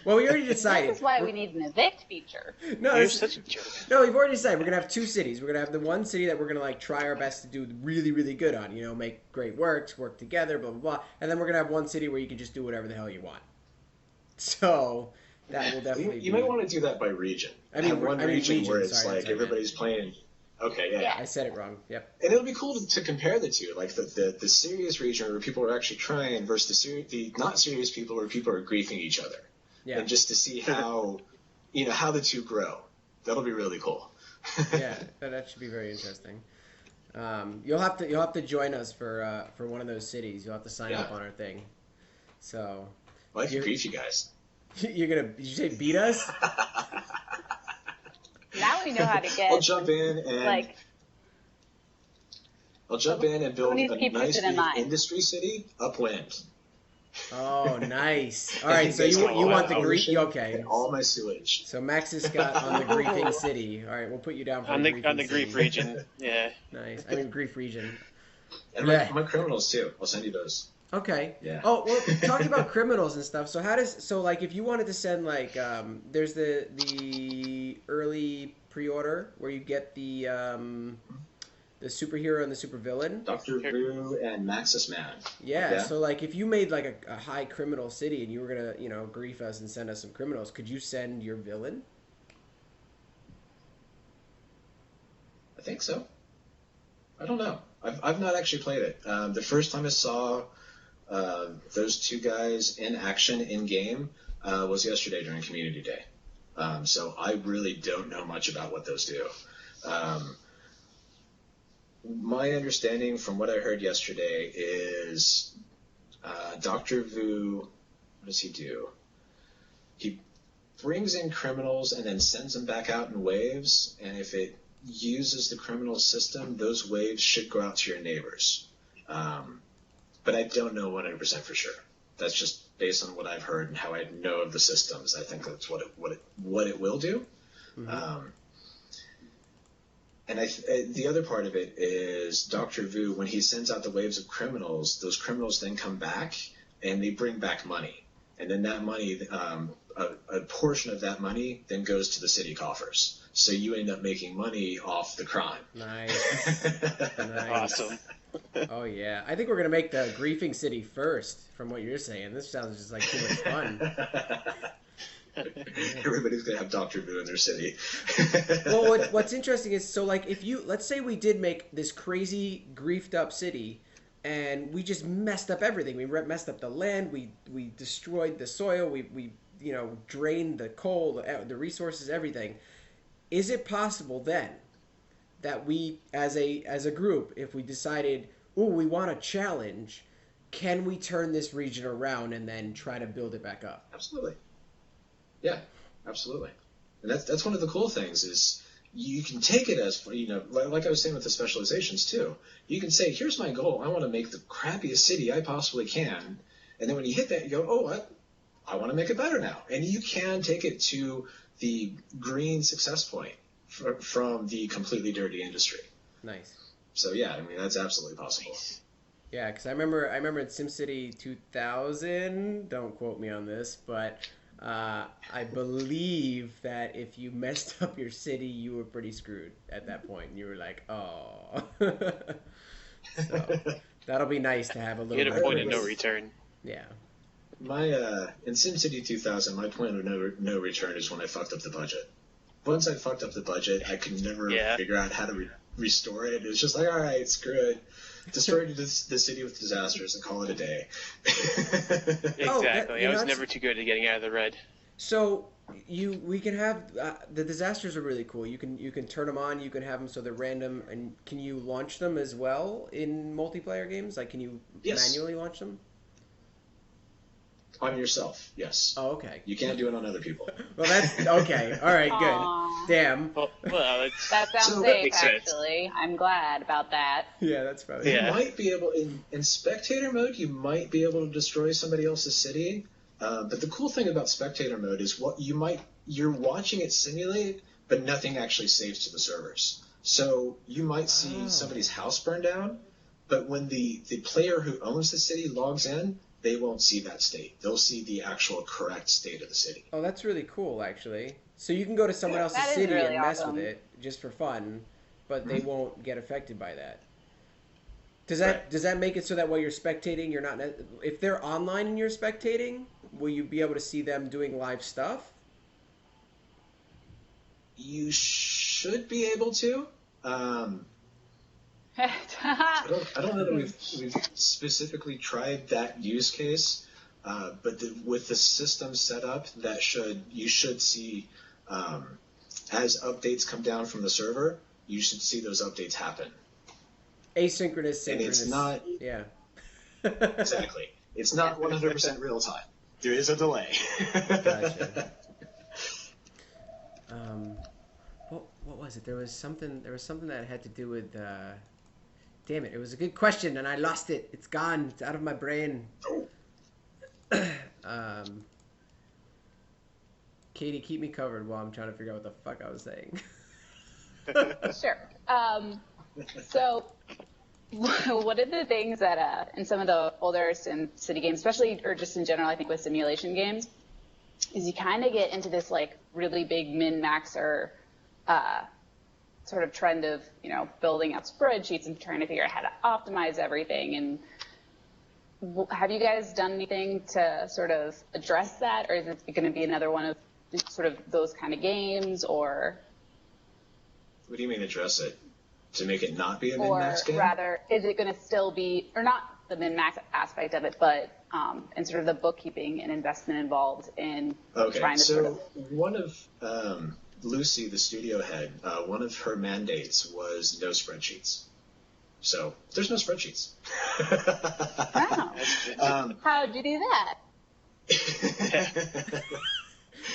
Well, we already decided. This is why we need an evict feature. No, You're such a jerk. No, we've already decided we're gonna have 2 cities. We're gonna have the one city that we're gonna like try our best to do really, really good on. Make great works, work together, blah blah blah. And then we're gonna have one city where you can just do whatever the hell you want. So that will definitely. You might want to do that by region. I mean, region where it's sorry, like everybody's playing. Okay, yeah. I said it wrong. Yep. And it'll be cool to compare the two, like the serious region where people are actually trying versus the not serious people where people are griefing each other. Yeah. And just to see how, how the two grow. That'll be really cool. Yeah, that should be very interesting. You'll have to join us for one of those cities. You'll have to sign up on our thing. So. Well, I can grief you guys. You're gonna? Did you say beat us? Now we know how to get. I'll jump in and build a nice big industry city upwind. Oh, nice. All right, so That's you all want the my grief? pollution Okay. and all my sewage. So Maxis got on the griefing city. All right, we'll put you down for On the the griefing grief city. region. Yeah. Nice. I mean grief region. And Blech. my criminals too. I'll send you those. Okay. Yeah. Oh well, talking about criminals and stuff. So like if you wanted to send like there's the early pre-order where you get the superhero and the supervillain. Dr. Vu and Maxis Man. Yeah. So like if you made like a high criminal city and you were gonna grief us and send us some criminals, could you send your villain? I think so. I don't know. I've not actually played it. The first time I saw those two guys in action in game was yesterday during Community Day. So I really don't know much about what those do. My understanding from what I heard yesterday is Dr. Vu, what does he do? He brings in criminals and then sends them back out in waves, and if it uses the criminal system, those waves should go out to your neighbors. But I don't know 100% for sure. That's just based on what I've heard and how I know of the systems. I think that's what it will do. Mm-hmm. And the other part of it is Dr. Vu, when he sends out the waves of criminals, those criminals then come back and they bring back money. And then that money, a portion of that money then goes to the city coffers. So you end up making money off the crime. Nice. Nice. Awesome. Oh, yeah. I think we're going to make the griefing city first, from what you're saying. This sounds just like too much fun. Everybody's going to have Dr. Vu in their city. Well, what's interesting is, so like if you, let's say we did make this crazy griefed up city and we just messed up everything. We messed up the land. We destroyed the soil. We drained the coal, the resources, everything. Is it possible then that we, as a group, if we decided, we want a challenge, can we turn this region around and then try to build it back up? Absolutely. Yeah, absolutely. And that's one of the cool things is you can take it as, like I was saying with the specializations too. You can say, here's my goal. I want to make the crappiest city I possibly can. And then when you hit that, you go, I want to make it better now. And you can take it to the green success point from the completely dirty industry. Nice. So yeah, I mean, that's absolutely possible. Yeah, because I remember in SimCity 2000, don't quote me on this, but I believe that if you messed up your city, you were pretty screwed at that point. You were like, oh. So that'll be nice to have a little. You had a point of no return. Yeah. My in SimCity 2000, my point of no return is when I fucked up the budget. Once I fucked up the budget, I could never figure out how to restore it. It was just like, all right, screw it. Destroy the city with disasters and call it a day. Exactly. I was never too good at getting out of the red. So we can have the disasters are really cool. You can turn them on. You can have them so they're random. And can you launch them as well in multiplayer games? Like, can you manually launch them? On yourself, yes. Oh, okay. You can't do it on other people. Well, that's okay. All right, Aww. good. Damn. Well, that sounds safe, actually. I'm glad about that. Yeah, that's probably. You might be able in spectator mode. You might be able to destroy somebody else's city. But the cool thing about spectator mode is you're watching it simulate, but nothing actually saves to the servers. So you might see somebody's house burn down, but when the player who owns the city logs in, they won't see that state. They'll see the actual correct state of the city. Oh, that's really cool, actually. So you can go to someone else's city really and mess awesome. with it just for fun, but they won't get affected by that. Does that make it so that while you're spectating, you're not? If they're online and you're spectating, will you be able to see them doing live stuff? You should be able to. I don't know that we've specifically tried that use case, but with the system set up, you should see as updates come down from the server, you should see those updates happen. Asynchronous, synchronous. And it's not. Yeah. Exactly. It's not 100% real time. There is a delay. Gotcha. What was it? There was something that had to do with. Damn it! It was a good question, and I lost it. It's gone. It's out of my brain. um, Katie, keep me covered while I'm trying to figure out what the fuck I was saying. Sure. So one of the things that in some of the older SimCity games, especially or just in general, I think with simulation games, is you kind of get into this like really big min-maxer sort of trend of building out spreadsheets and trying to figure out how to optimize everything. And have you guys done anything to sort of address that, or is it going to be another one of sort of those kind of games, or? What do you mean address it? To make it not be a min-max game? Or rather, is it going to still be, or not the min-max aspect of it, but in sort of the bookkeeping and investment involved in trying to sort of... One of Lucy, the studio head, one of her mandates was no spreadsheets. So there's no spreadsheets. Wow. How'd you do that?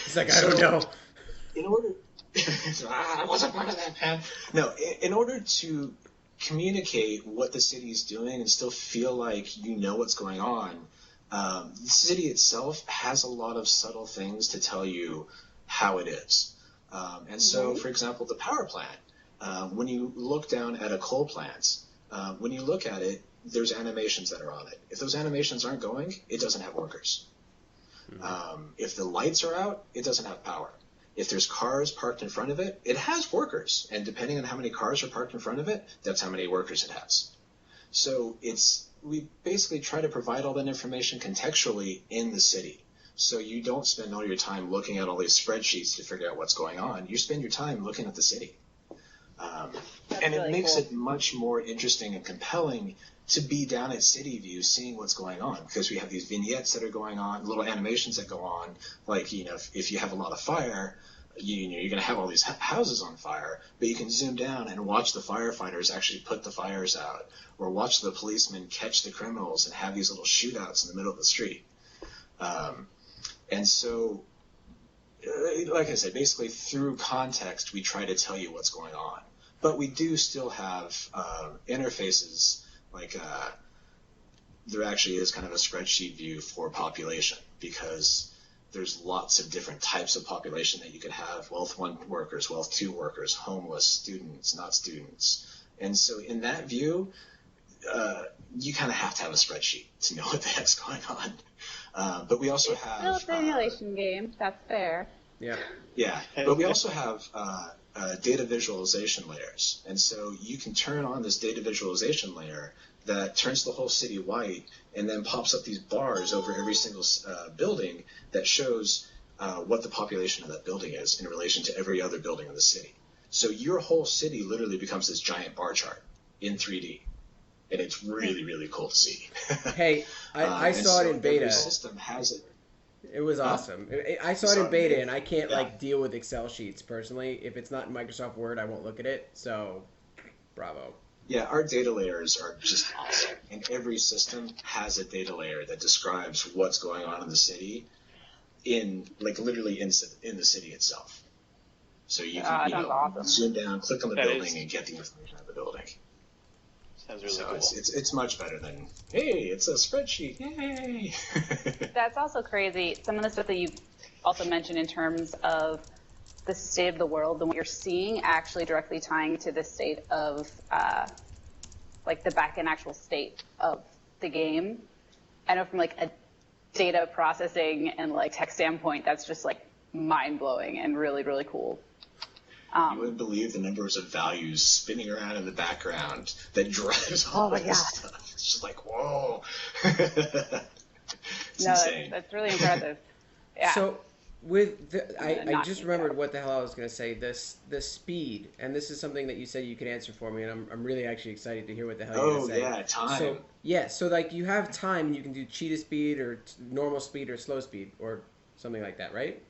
It's like, I don't know. In order... I wasn't part of that, man. No, in order to communicate what the city is doing and still feel like you know what's going on, the city itself has a lot of subtle things to tell you how it is. And so, for example, the power plant, when you look down at a coal plant, when you look at it, there's animations that are on it. If those animations aren't going, it doesn't have workers. If the lights are out, it doesn't have power. If there's cars parked in front of it, it has workers. And depending on how many cars are parked in front of it, that's how many workers it has. So we basically try to provide all that information contextually in the city. So you don't spend all your time looking at all these spreadsheets to figure out what's going on. You spend your time looking at the city. And it makes it much more interesting and compelling to be down at City View seeing what's going on, because we have these vignettes that are going on, little animations that go on, like, if you have a lot of fire, you're going to have all these houses on fire, but you can zoom down and watch the firefighters actually put the fires out, or watch the policemen catch the criminals and have these little shootouts in the middle of the street. And so, like I said, basically through context, we try to tell you what's going on. But we do still have interfaces, like there actually is kind of a spreadsheet view for population, because there's lots of different types of population that you could have: wealth 1 workers, wealth 2 workers, homeless, students, not students. And so in that view, you kind of have to have a spreadsheet to know what the heck's going on. But we also have... It's still a simulation game, that's fair. Yeah. Yeah, but we also have data visualization layers. And so you can turn on this data visualization layer that turns the whole city white and then pops up these bars over every single building that shows what the population of that building is in relation to every other building in the city. So your whole city literally becomes this giant bar chart in 3D. And it's really, really cool to see. Hey, I saw it in beta. Every system has it. It was awesome. I saw it in beta, and I can't deal with Excel sheets personally. If it's not in Microsoft Word, I won't look at it. So, bravo. Yeah, our data layers are just awesome. And every system has a data layer that describes what's going on in the city, literally in the city itself. So you can awesome. zoom down, click on the building, and get the information of the building. Sounds really cool. It's much better than, hey, it's a spreadsheet, yay! That's also crazy. Some of the stuff that you also mentioned in terms of the state of the world and what you're seeing actually directly tying to the state of, the back-end actual state of the game. I know from, a data processing and, tech standpoint, that's just, mind-blowing and really, really cool. You wouldn't believe the numbers of values spinning around in the background that drives all this stuff. It's just like, whoa. It's insane. That's really impressive. Yeah. So I just remembered what the hell I was going to say. The speed, and this is something that you said you could answer for me, and I'm really actually excited to hear what the hell you're going to say. Oh, yeah, time. So you have time, and you can do cheetah speed or normal speed or slow speed or something like that, right?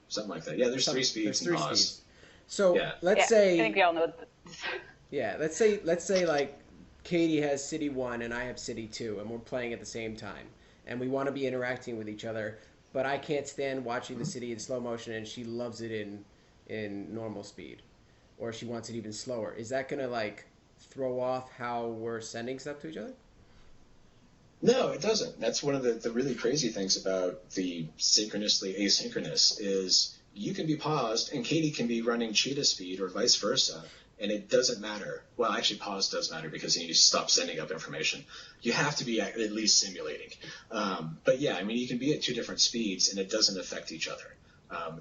Something like that. Yeah, there's 3 speeds. There's 3 speeds. So let's say... I think we all know this. Yeah, let's say Katie has City 1 and I have City 2, and we're playing at the same time. And we want to be interacting with each other, but I can't stand watching the city in slow motion, and she loves it in normal speed. Or she wants it even slower. Is that going to, throw off how we're sending stuff to each other? No, it doesn't. That's one of the really crazy things about the synchronously asynchronous is you can be paused and Katie can be running cheetah speed or vice versa, and it doesn't matter. Well, actually, pause does matter because you need to stop sending up information. You have to be at least simulating. But yeah, I mean, you can be at two different speeds and it doesn't affect each other.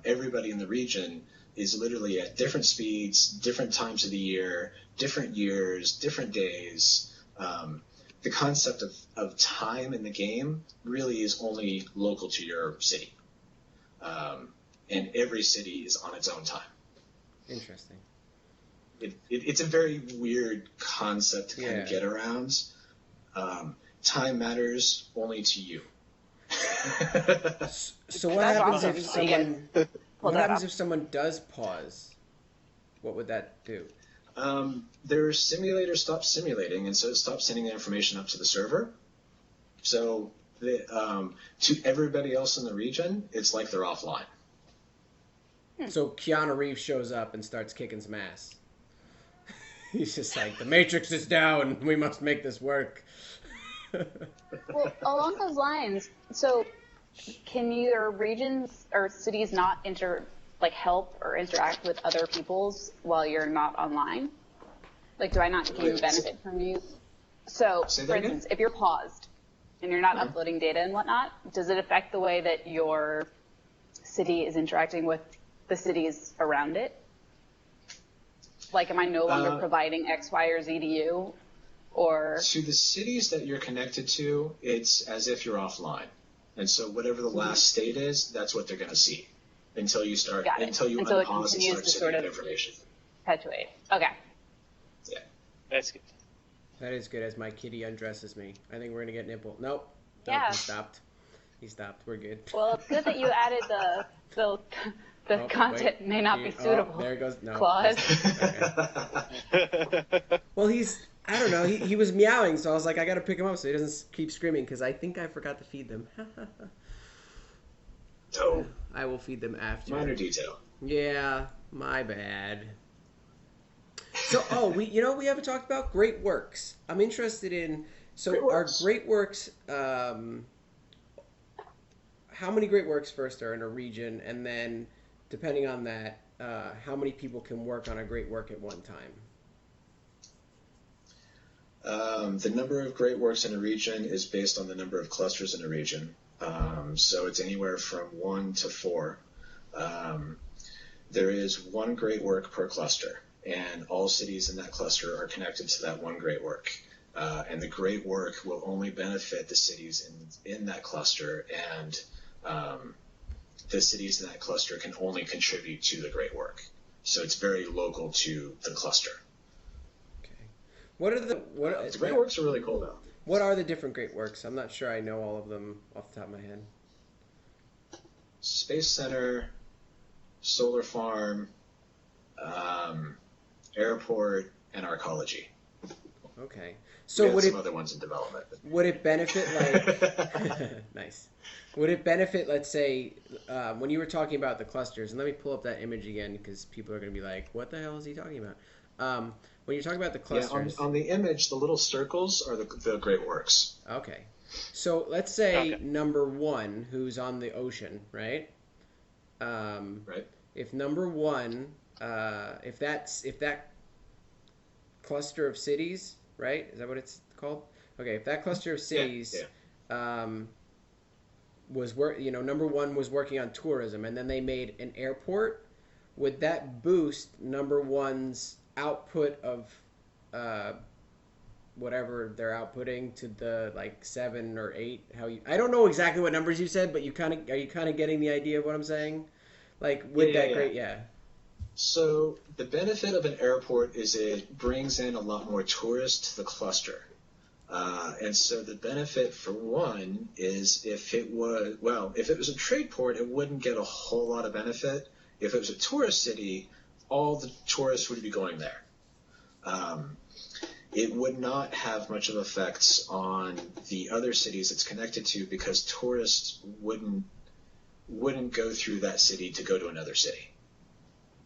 Everybody in the region is literally at different speeds, different times of the year, different years, different days. The concept of time in the game really is only local to your city. And every city is on its own time. Interesting. It's a very weird concept to kind of get around. Time matters only to you. So what happens if someone? What happens if someone does pause? What would that do? Their simulator stops simulating, and so it stops sending the information up to the server. So to everybody else in the region, it's like they're offline. So Keanu Reeves shows up and starts kicking some ass. He's just like, the Matrix is down. We must make this work. Well, along those lines, so can your regions or cities not help or interact with other people's while you're not online? Like, do I not gain benefit from you? So, for instance, if you're paused and you're not uploading data and whatnot, does it affect the way that your city is interacting with the cities around it? Like, am I no longer providing X, Y, or Z to you? Or to the cities that you're connected to, it's as if you're offline. And so whatever the last state is, that's what they're going to see until you start, until you unpause and start sending information. Perpetuate. Okay. Yeah. That's good. That is good as my kitty undresses me. I think we're going to get nipple. Nope. Yeah. He stopped. He stopped. We're good. Well, it's good that you added the content may not be suitable. There it goes. No. Clause. Okay. Well, I don't know. He was meowing, so I was like, I got to pick him up so he doesn't keep screaming because I think I forgot to feed them. Oh. I will feed them after. Minor detail. Yeah, my bad. So, we haven't talked about great works. I'm interested in, our great works, how many great works first are in a region, and then, depending on that, how many people can work on a great work at one time? The number of great works in a region is based on the number of clusters in a region. So it's anywhere from 1 to 4. There is one great work per cluster, and all cities in that cluster are connected to that one great work. And the great work will only benefit the cities in that cluster, and the cities in that cluster can only contribute to the great work. So it's very local to the cluster. What are the great works are really cool though. What are the different great works? I'm not sure I know all of them off the top of my head. Space Center, Solar Farm, Airport, and Arcology. Okay. So would some other ones in development. Would it benefit nice? Would it benefit, let's say, when you were talking about the clusters, and let me pull up that image again because people are going to be like, what the hell is he talking about? When you're talking about the clusters... Yeah, on the image, the little circles are the great works. Okay. So let's say number 1, who's on the ocean, right? Right. If number 1, if that cluster of cities, right? Is that what it's called? Okay, if that cluster of cities number 1 was working on tourism, and then they made an airport, would that boost number 1's output of whatever they're outputting to the 7 or 8? I don't know exactly what numbers you said, but are you kind of getting the idea of what I'm saying? So the benefit of an airport is it brings in a lot more tourists to the cluster. And so the benefit for one is if it was a trade port, it wouldn't get a whole lot of benefit. If it was a tourist city, all the tourists would be going there. It would not have much of effects on the other cities it's connected to because tourists wouldn't go through that city to go to another city.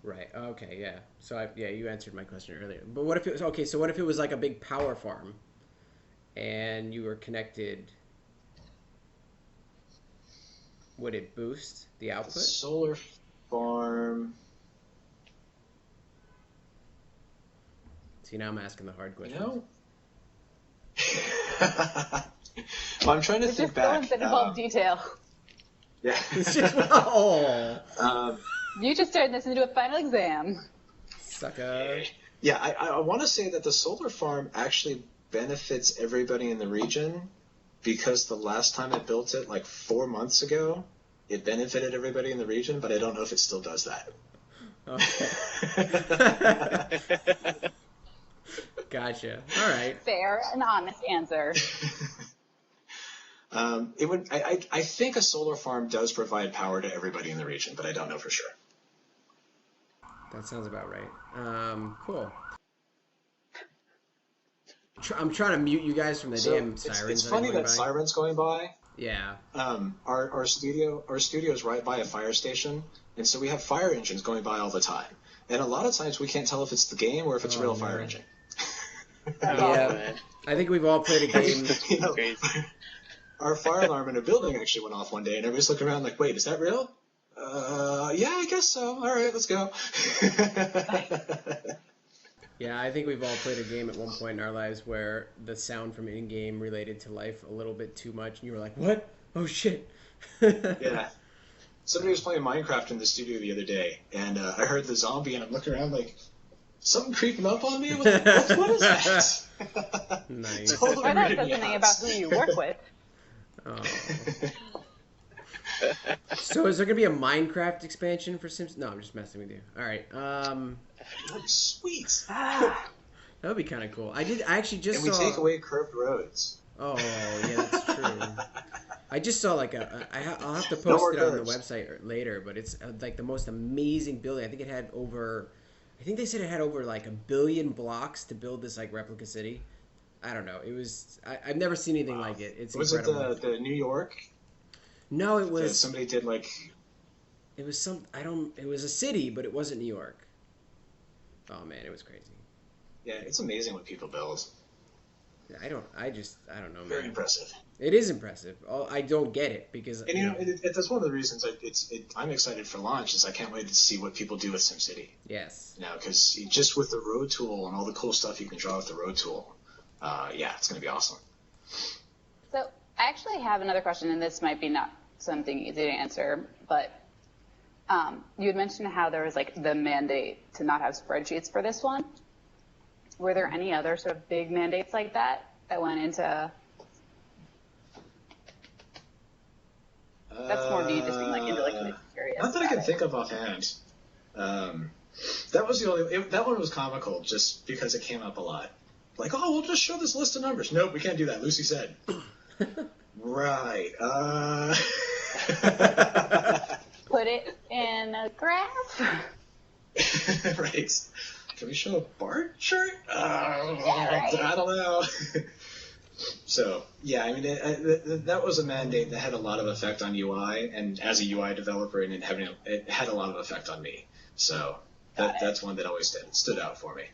Right. Okay. Yeah. So you answered my question earlier. But what if it was okay? So what if it was like a big power farm, and you were connected Would it boost the output? Solar farm. See, now I'm asking the hard questions. You know? Well, I'm trying to think back. Just go into involved detail. Yeah. Oh. You just turned this into a final exam. Sucker. Yeah, I want to say that the solar farm actually benefits everybody in the region because the last time I built it, like 4 months ago, it benefited everybody in the region, but I don't know if it still does that. Okay. Gotcha. All right. Fair and honest answer. It would. I think a solar farm does provide power to everybody in the region, but I don't know for sure. That sounds about right. Cool. I'm trying to mute you guys from the damn sirens. It's funny that sirens going by. Yeah. Our studio is right by a fire station, and so we have fire engines going by all the time. And a lot of times we can't tell if it's the game or if it's a real fire engine. Yeah. I think we've all played a game. You know, our fire alarm in a building actually went off one day, and everybody's looking around like, "Wait, is that real?" Yeah, I guess so. All right, let's go. Yeah, I think we've all played a game at one point in our lives where the sound from in-game related to life a little bit too much, and you were like, "What? Oh shit!" Yeah. Somebody was playing Minecraft in the studio the other day, and I heard the zombie, and I'm looking around like, something creeping up on me? What is that? Nice. Totally Or that weirded says me something out. about who you work with. Oh. So is there gonna be a Minecraft expansion for Sims? No, I'm just messing with you. All right. Sweet. That would be kind of cool. I actually just And we saw. take away curved roads. Oh yeah, that's true. I just saw like I'll have to No post more it on the curves. website later, but it's like the most amazing building. I think it had over. I think they said it had over like 1 billion blocks to build this like replica city. I don't know. It was. I've never seen anything like it. It's Was incredible. it the New York? No, it was. Somebody did like. It was some. I don't. It was a city, but it wasn't New York. Oh man, it was crazy. Yeah, it's amazing what people build. I don't know, man. Very impressive. It is impressive. I don't get it because And that's one of the reasons I'm excited for launch is I can't wait to see what people do with SimCity. Yes. You know, because just with the road tool and all the cool stuff you can draw with the road tool, yeah, it's going to be awesome. So I actually have another question, and this might be not something easy to answer, but you had mentioned how there was like the mandate to not have spreadsheets for this one. Were there any other sort of big mandates like that went into? That's more me just being like intellectually curious. Not that I can think of offhand. That was that one was comical just because it came up a lot. Like, oh, we'll just show this list of numbers. Nope, we can't do that. Lucy said. Right. Put it in a graph. Right. Can we show a bar chart? right. I don't know. So, yeah, I mean, that was a mandate that had a lot of effect on UI, and as a UI developer, and it had a lot of effect on me. So that's one that always stood out for me.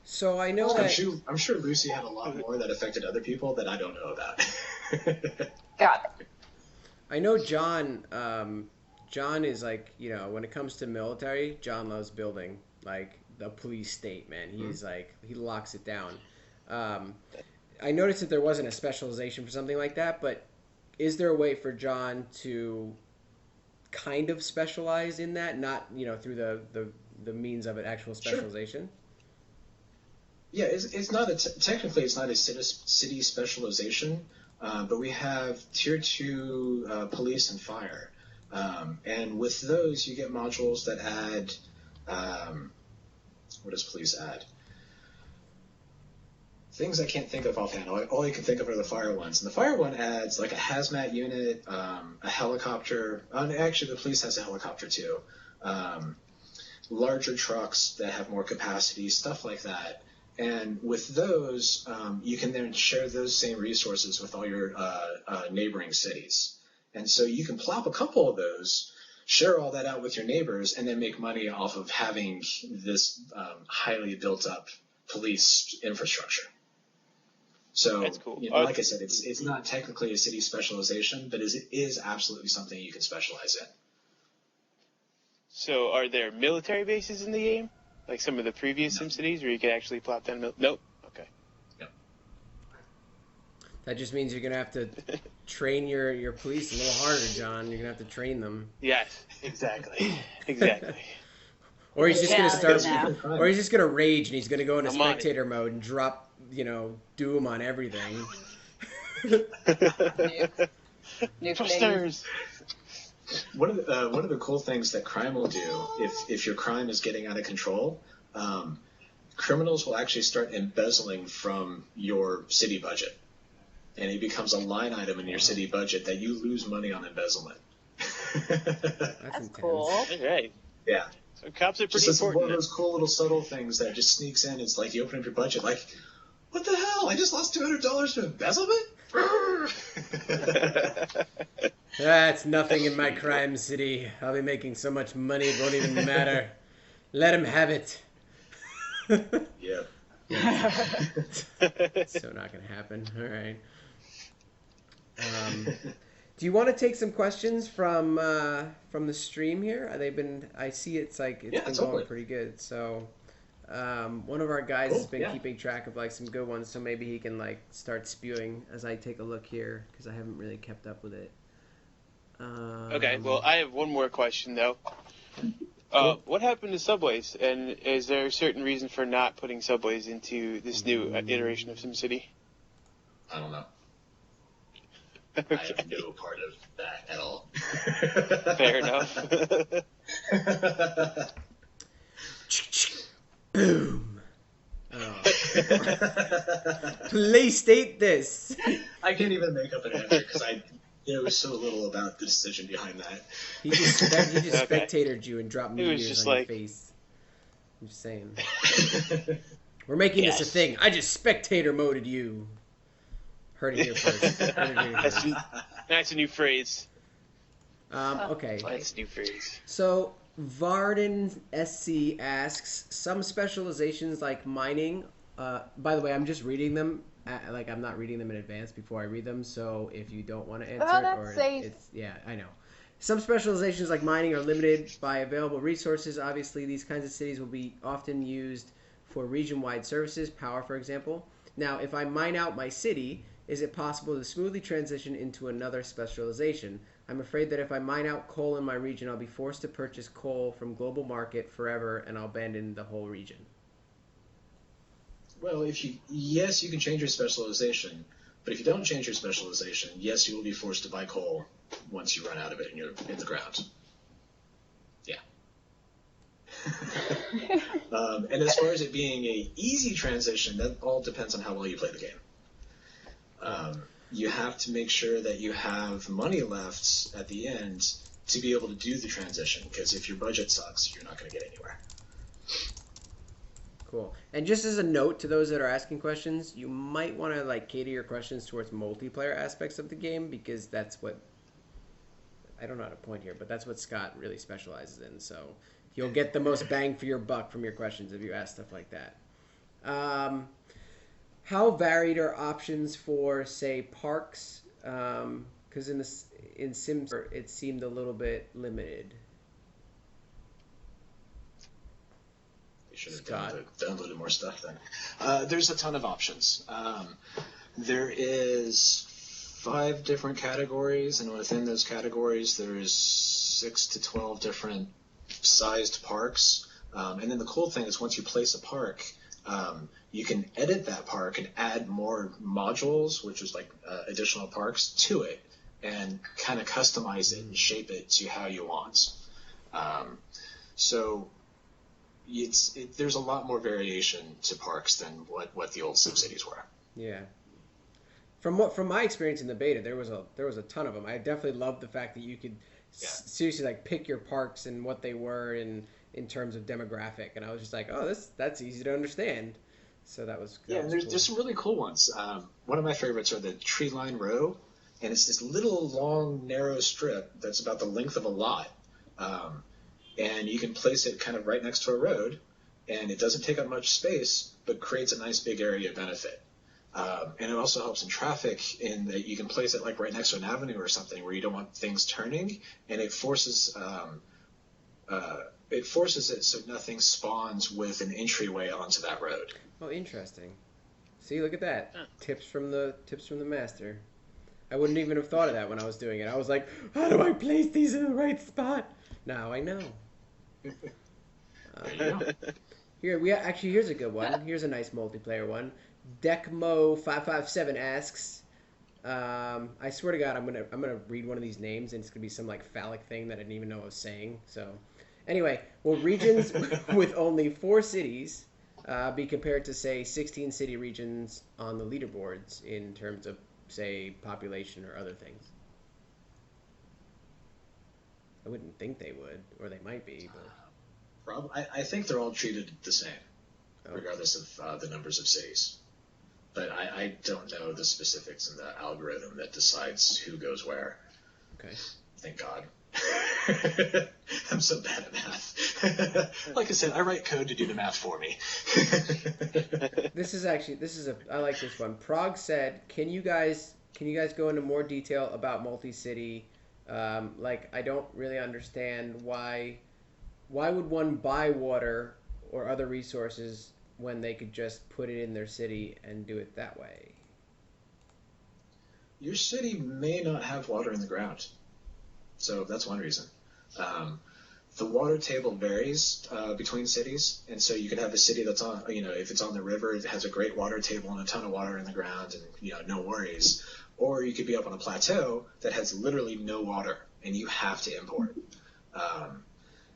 So I know that. I'm sure Lucy had a lot more that affected other people that I don't know about. Got it. I know John. John is like, when it comes to military, John loves building like the police state. Man, he's like he locks it down. I noticed that there wasn't a specialization for something like that, but is there a way for John to kind of specialize in that, not through the means of an actual specialization? Sure. Yeah, it's not technically it's not a city specialization, but we have tier 2 police and fire, and with those you get modules that add. What does police add? Things I can't think of offhand. All I can think of are the fire ones. And the fire one adds like a hazmat unit, a helicopter. Actually, the police has a helicopter too. Larger trucks that have more capacity, stuff like that. And with those, you can then share those same resources with all your neighboring cities. And so you can plop a couple of those, share all that out with your neighbors, and then make money off of having this highly built up police infrastructure. So, That's cool. Like I said, it's not technically a city specialization, but it is absolutely something you can specialize in. So are there military bases in the game? Like some of the previous SimCities where you can actually plop down Nope. Okay. Yep. That just means you're going to have to train your police a little harder, John. You're going to have to train them. Yes, exactly. Exactly. Or he's just going to start, now. or he's just going to rage and he's going to go into I'm on it. spectator mode and drop, doom on everything. New Thrusters. One of the cool things that crime will do, if your crime is getting out of control, criminals will actually start embezzling from your city budget, and it becomes a line item in your city budget that you lose money on embezzlement. That's cool. All right. Yeah. So cops are pretty Just one important. of those cool little subtle things that just sneaks in. It's like you open up your budget, like, what the hell? I just lost $200 to embezzlement? That's nothing in my crime city. I'll be making so much money it won't even matter. Let him have it. Yeah. So not going to happen. All right. Do you want to take some questions from the stream here? They've been. I see it's been going pretty good. So one of our guys has been keeping track of some good ones. So maybe he can start spewing as I take a look here because I haven't really kept up with it. Okay. Well, I have one more question though. What happened to subways? And is there a certain reason for not putting subways into this new iteration of SimCity? I don't know. Okay. I have no part of that at all. Fair enough. Boom. Oh. Please state this. I can't even make up an answer because I know so little about the decision behind that. He just Okay. spectatored you and dropped It was meteors just on like- your face. I'm just saying. We're making this a thing. I just spectator moded you. Heard it here first. That's a new phrase. Okay. That's a new phrase. So Varden SC asks, some specializations like mining. By the way, I'm just reading them. I'm not reading them in advance before I read them. So if you don't want to answer it, that's safe. I know. Some specializations like mining are limited by available resources. Obviously, these kinds of cities will be often used for region-wide services, power, for example. Now, if I mine out my city, is it possible to smoothly transition into another specialization? I'm afraid that if I mine out coal in my region, I'll be forced to purchase coal from global market forever, and I'll abandon the whole region. Well, yes, you can change your specialization, but if you don't change your specialization, yes, you will be forced to buy coal once you run out of it in the ground. Yeah. And as far as it being a easy transition, that all depends on how well you play the game. You have to make sure that you have money left at the end to be able to do the transition, because if your budget sucks, you're not going to get anywhere. Cool. And just as a note to those that are asking questions, you might want to cater your questions towards multiplayer aspects of the game, because that's what, I don't know how to point here, but that's what Scott really specializes in. So you'll get the most bang for your buck from your questions if you ask stuff like that. How varied are options for, say, parks? Because in Sims it seemed a little bit limited. You should have downloaded more stuff then. There's a ton of options. There is 5 different categories, and within those categories there's 6 to 12 different sized parks. And then the cool thing is once you place a park, you can edit that park and add more modules, which is additional parks, to it, and kind of customize it and shape it to how you want. So there's a lot more variation to parks than what the old SimCities were. Yeah. From my experience in the beta, there was a ton of them. I definitely loved the fact that you could seriously pick your parks and what they were in terms of demographic, and I was just oh, that's easy to understand. So that was cool. There's some really cool ones. One of my favorites are the Tree Line Row, and it's this little long narrow strip that's about the length of a lot, and you can place it kind of right next to a road, and it doesn't take up much space, but creates a nice big area of benefit. And it also helps in traffic in that you can place it like right next to an avenue or something where you don't want things turning, and it forces it so nothing spawns with an entryway onto that road. Oh, interesting. See, look at that. Tips from the master. I wouldn't even have thought of that when I was doing it. I was like, how do I place these in the right spot? Now I know. Here's a good one. Here's a nice multiplayer one. Decmo557 asks, I swear to God, I'm gonna read one of these names and it's gonna be some like phallic thing that I didn't even know I was saying. So, anyway, will regions with only 4 cities be compared to say 16 city regions on the leaderboards in terms of say population or other things? I wouldn't think they would, or they might be, but I think they're all treated the same, regardless of the numbers of cities. But I don't know the specifics in the algorithm that decides who goes where. Okay. Thank God. I'm so bad at math. Like I said, I write code to do the math for me. I like this one. Prague said, can you guys go into more detail about multi-city? I don't really understand why would one buy water or other resources when they could just put it in their city and do it that way? Your city may not have water in the ground. So that's one reason. The water table varies between cities, and so you could have a city that's on, if it's on the river, it has a great water table and a ton of water in the ground, and no worries. Or you could be up on a plateau that has literally no water, and you have to import.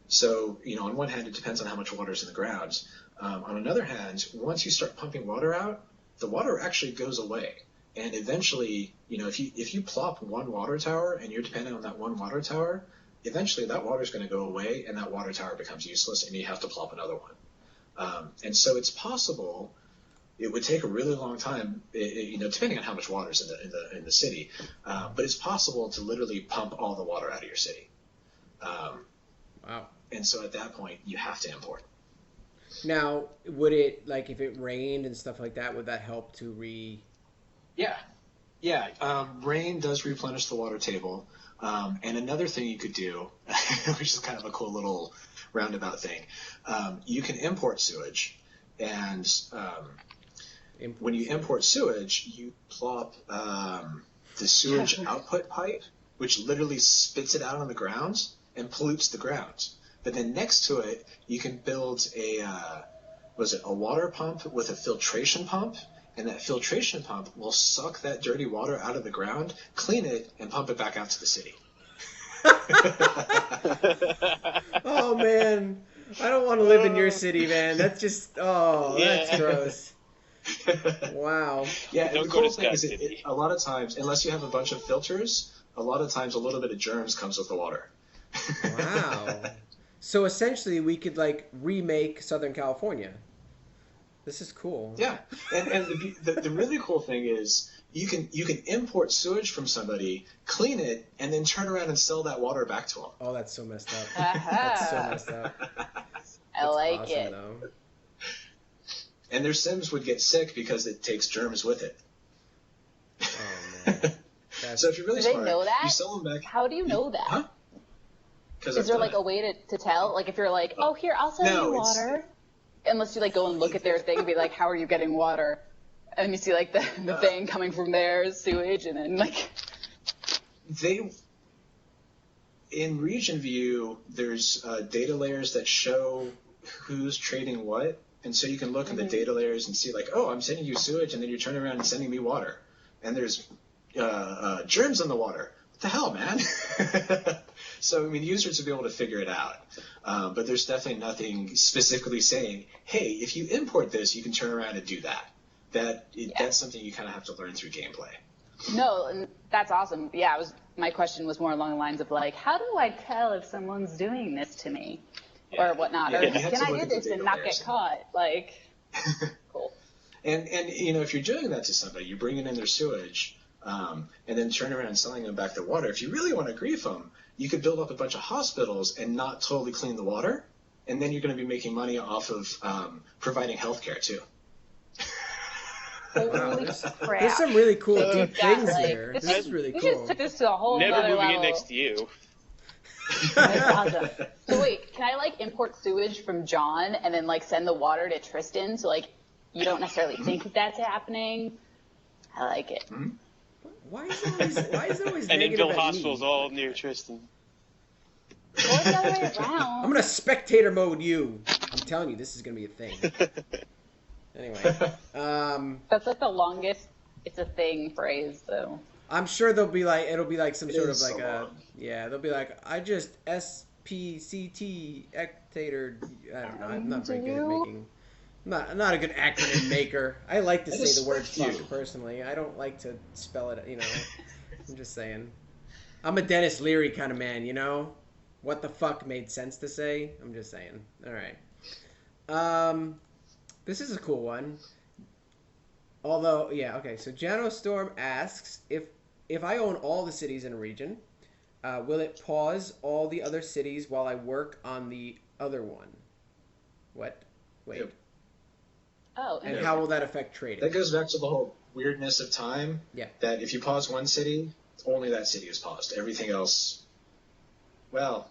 So on one hand, it depends on how much water is in the ground. On another hand, once you start pumping water out, the water actually goes away. And eventually, if you plop one water tower and you're dependent on that one water tower, eventually that water is going to go away and that water tower becomes useless and you have to plop another one. And so it's possible. It would take a really long time, depending on how much water is in the city. But it's possible to literally pump all the water out of your city. Wow. And so at that point, you have to import. Now, would it, if it rained and stuff like that, would that help to Yeah. Rain does replenish the water table. And another thing you could do, which is kind of a cool little roundabout thing, you can import sewage. And when you import sewage, you plop the sewage output pipe, which literally spits it out on the ground and pollutes the ground. But then next to it, you can build a water pump with a filtration pump, and that filtration pump will suck that dirty water out of the ground, clean it, and pump it back out to the city. Oh, man. I don't want to live in your city, man. That's just, that's gross. Wow. Yeah, and the cool thing is a lot of times, unless you have a bunch of filters, a lot of times a little bit of germs comes with the water. Wow. So essentially we could remake Southern California. This is cool. Yeah, and the really cool thing is you can import sewage from somebody, clean it, and then turn around and sell that water back to them. Oh, that's so messed up. That's so messed up. I like awesome, it. Though. And their Sims would get sick because it takes germs with it. Oh man. So if you're really do smart, they know that? you sell them back. How do you know that? Huh? Is there a way to tell? If you're oh, here, I'll sell you water. Unless you go and look at their thing and be like, how are you getting water? And you see the thing coming from their sewage, and then they in region view, there's data layers that show who's trading what, and so you can look in the data layers and see oh, I'm sending you sewage, and then you turn around and sending me water, and there's germs in the water. What the hell, man? So, users will be able to figure it out. But there's definitely nothing specifically saying, hey, if you import this, you can turn around and do that. That's something you kind of have to learn through gameplay. No, that's awesome. Yeah, my question was more along the lines of how do I tell if someone's doing this to me or whatnot? Yeah, or can I do this and not get caught? Cool. And if you're doing that to somebody, you're bringing in their sewage, and then turn around and selling them back their water. If you really want to grief them, you could build up a bunch of hospitals and not totally clean the water, and then you're going to be making money off of providing healthcare too. Holy crap. There's some really cool So deep we've got, things like, here. This is really We cool. just took this to a whole Never other moving level. in next to you. That's awesome. So wait, can I like import sewage from John and then like send the water to Tristan so like you don't necessarily think that that's happening? I like it. Why is it always And then negative build at hospitals me? all near Tristan. Or the other way around. I'm gonna spectator mode you. I'm telling you, this is gonna be a thing. Anyway, That's like the longest "it's a thing" phrase, though. I'm sure it'll be like some sort of like so a long. they'll be like I just SPCT ectator. I don't know. I'm not very good at making. I'm not a good acronym maker. I like to I say the word respect fuck you. personally. I don't like to spell it. I'm just saying. I'm a Dennis Leary kind of man. What the fuck made sense to say? I'm just saying. All right. This is a cool one. Although, yeah, okay. So Jano Storm asks if I own all the cities in a region, will it pause all the other cities while I work on the other one? What? Wait. Yep. Oh, And how will that affect trading? That goes back to the whole weirdness of time. Yeah. That if you pause one city, only that city is paused. Everything else, well,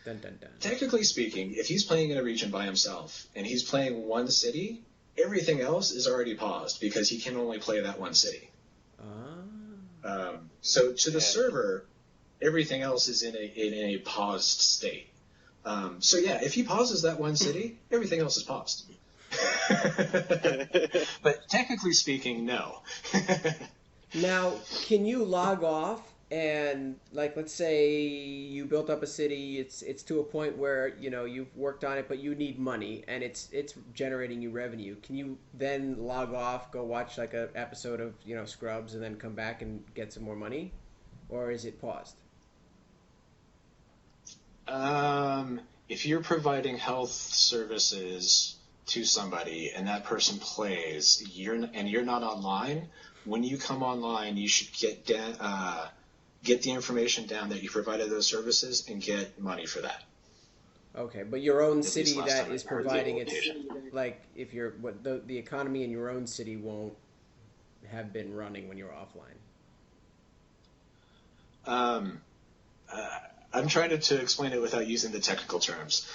Dun dun dun. technically speaking, if he's playing in a region by himself and he's playing one city, everything else is already paused because he can only play that one city. So to the server, everything else is in a paused state. So yeah, if he pauses that one city, everything else is paused. But technically speaking, no. Now, can you log off and, like, let's say you built up a city, it's to a point where, you've worked on it, but you need money, and it's generating you revenue. Can you then log off, go watch, like, an episode of, Scrubs, and then come back and get some more money? Or is it paused? If you're providing health services to somebody and that person plays, you're not online, when you come online, you should get the information down that you provided those services and get money for that. Okay, but your own At least city last that time is I heard the providing its, location. like, if you're, the economy in your own city won't have been running when you're offline. I'm trying to explain it without using the technical terms.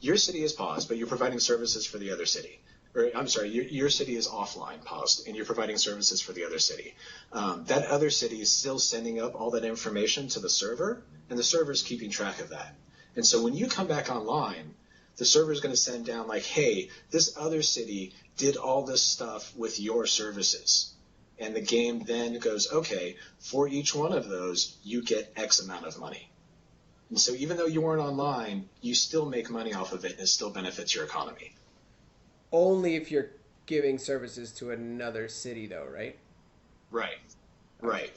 Your city is paused, but you're providing services for the other city. Or, I'm sorry, your city is offline, paused, and you're providing services for the other city. That other city is still sending up all that information to the server, and the server is keeping track of that. And so when you come back online, the server is going to send down like, hey, this other city did all this stuff with your services. And the game then goes, okay, for each one of those, you get X amount of money. And so even though you weren't online, you still make money off of it, and it still benefits your economy. Only if you're giving services to another city, though, right? Right.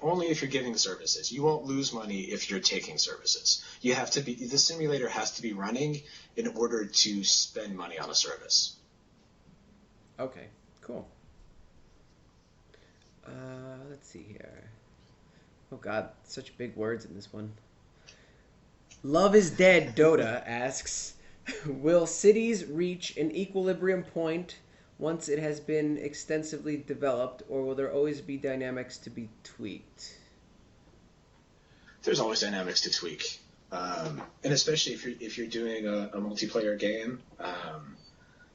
Only if you're giving services. You won't lose money if you're taking services. The simulator has to be running in order to spend money on a service. Okay, cool. Let's see here. Oh God, such big words in this one. Love is Dead Dota asks, will cities reach an equilibrium point once it has been extensively developed, or will there always be dynamics to be tweaked? There's always dynamics to tweak, and especially if you're doing a multiplayer game,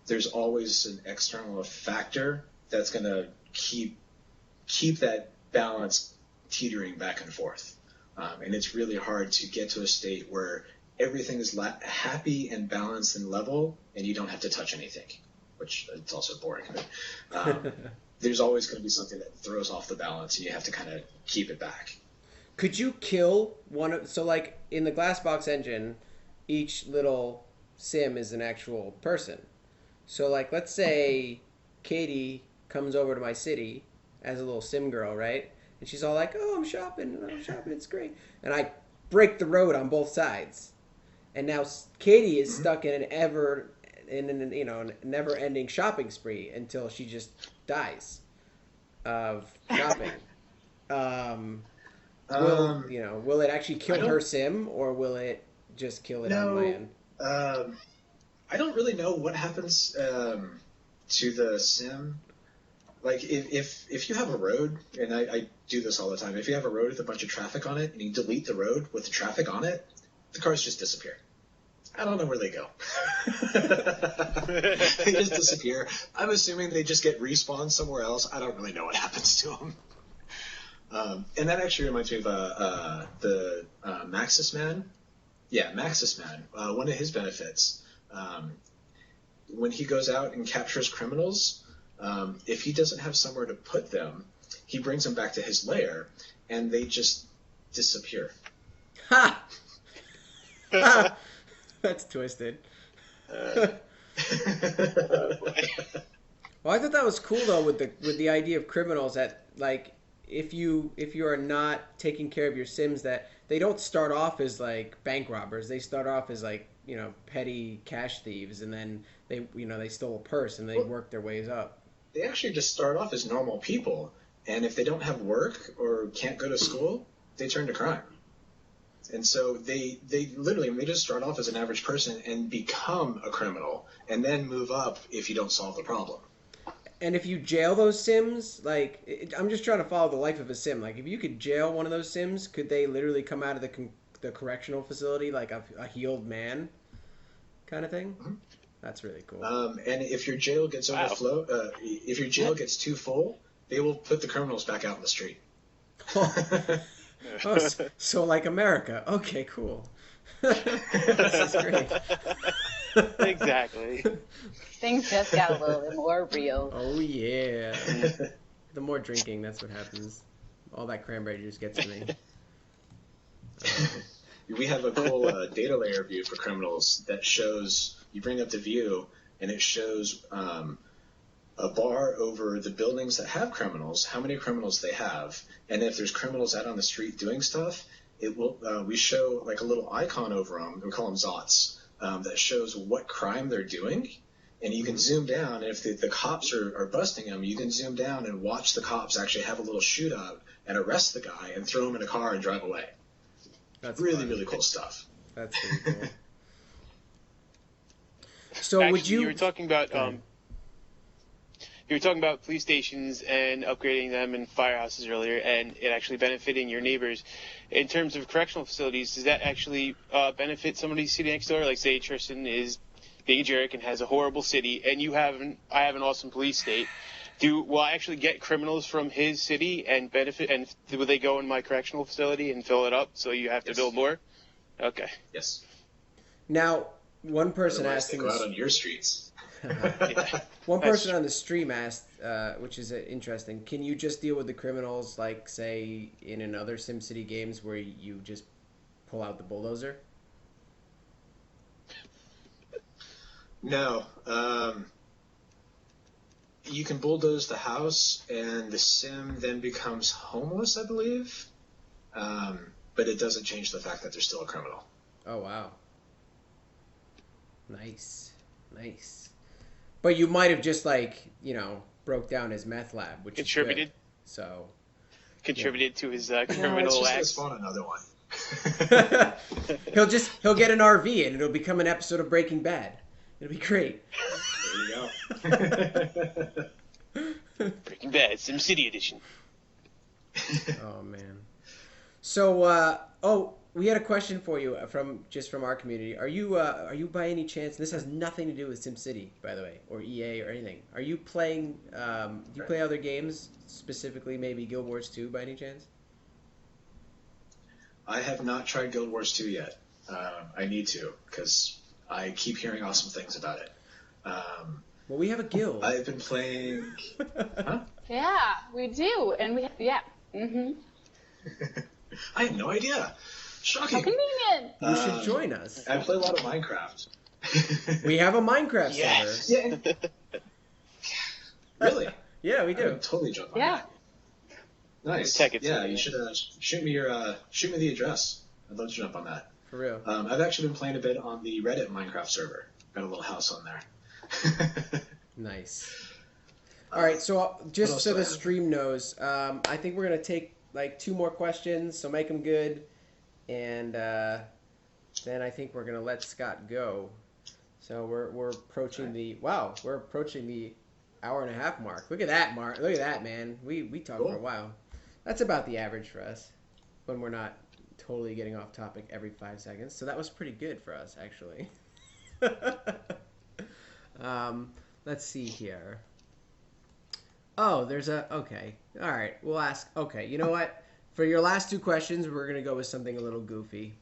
there's always an external factor that's going to keep that balance teetering back and forth, and it's really hard to get to a state where everything is happy and balanced and level, and you don't have to touch anything, which it's also boring. But, there's always going to be something that throws off the balance, and you have to kind of keep it back. Could you kill one of... So, like, in the Glassbox engine, each little sim is an actual person. So, like, let's say Katie comes over to my city as a little sim girl, right? And she's all like, oh, I'm shopping, it's great. And I break the road on both sides. And now Katie is stuck in a never-ending shopping spree until she just dies of shopping. Will it actually kill her sim, or will it just kill it on my end? I don't really know what happens to the sim, like if you have a road, and I do this all the time, if you have a road with a bunch of traffic on it and you delete the road with the traffic on it, the cars just disappear. I don't know where they go. They just disappear. I'm assuming they just get respawned somewhere else. I don't really know what happens to them. And that actually reminds me of the Maxis Man. Yeah, Maxis Man. One of his benefits, when he goes out and captures criminals, if he doesn't have somewhere to put them, he brings them back to his lair, and they just disappear. Ha! Ha! That's twisted. Well, I thought that was cool though with the idea of criminals that like if you are not taking care of your Sims, that they don't start off as like bank robbers. They start off as like, you know, petty cash thieves, and then they stole a purse and they work their ways up. They actually just start off as normal people, and if they don't have work or can't go to school, they turn to crime. And so they literally may just start off as an average person and become a criminal, and then move up if you don't solve the problem. And if you jail those Sims, like, I'm just trying to follow the life of a Sim. Like, if you could jail one of those Sims, could they literally come out of the correctional facility like a healed man kind of thing? Mm-hmm. That's really cool. And if your jail gets if your jail gets too full, they will put the criminals back out in the street. Oh, so like America. Okay, cool. This is great. Exactly. Things just got a little bit more real. Oh, yeah. The more drinking, that's what happens. All that cranberry juice gets to me. We have a cool data layer view for criminals that shows, you bring up the view, and it shows a bar over the buildings that have criminals, how many criminals they have, and if there's criminals out on the street doing stuff, it will. We show like a little icon over them. We call them Zots, that shows what crime they're doing, and you can zoom down. And if the cops are busting them, you can zoom down and watch the cops actually have a little shootout and arrest the guy and throw him in a car and drive away. That's really really cool stuff. That's pretty cool. So actually, would you? You were talking about. You were talking about police stations and upgrading them and firehouses earlier, and it actually benefiting your neighbors. In terms of correctional facilities, does that actually benefit somebody sitting next door? Like, say Tristan is being a jerk and has a horrible city, and I have an awesome police state. Will I actually get criminals from his city and benefit? And will they go in my correctional facility and fill it up? So you have to build more. Okay. Yes. Now, one person asked. They go out on your streets. Yeah. One person on the stream asked, which is interesting, can you just deal with the criminals like, say, in another SimCity games where you just pull out the bulldozer? No. You can bulldoze the house, and the Sim then becomes homeless, I believe. But it doesn't change the fact that they're still a criminal. Oh, wow. Nice. Nice. But you might have just, like, broke down his meth lab, which contributed. Is good. So contributed to his criminal acts. acts. Just spawn another one. he'll get an RV and it'll become an episode of Breaking Bad. It'll be great. There you go. Breaking Bad, SimCity edition. Oh man. So we had a question for you from our community. Are you by any chance? This has nothing to do with SimCity, by the way, or EA or anything. Are you playing? Do you play other games, specifically maybe Guild Wars 2, by any chance? I have not tried Guild Wars 2 yet. I need to, because I keep hearing awesome things about it. Well, we have a guild. I've been playing. Huh? Yeah, we do, and Mm-hmm. I had no idea. Shocking. How convenient. You should join us. I play a lot of Minecraft. We have a Minecraft server. Yeah. Really? Yeah, we do. I would totally jump on that. Nice. Yeah, you should shoot me the address. I'd love to jump on that. For real. I've actually been playing a bit on the Reddit Minecraft server. Got a little house on there. Nice. All right, so just so the stream knows, I think we're gonna take like 2 more questions, so make them good, and then I think we're gonna let Scott go. So we're approaching the hour and a half mark. Look at that, Mark. Look at that, man. We talked for a while. That's about the average for us when we're not totally getting off topic every 5 seconds. So that was pretty good for us, actually. Let's see here. Oh, there's a... Okay. All right. We'll ask... Okay. You know what? For your last 2 questions, we're going to go with something a little goofy.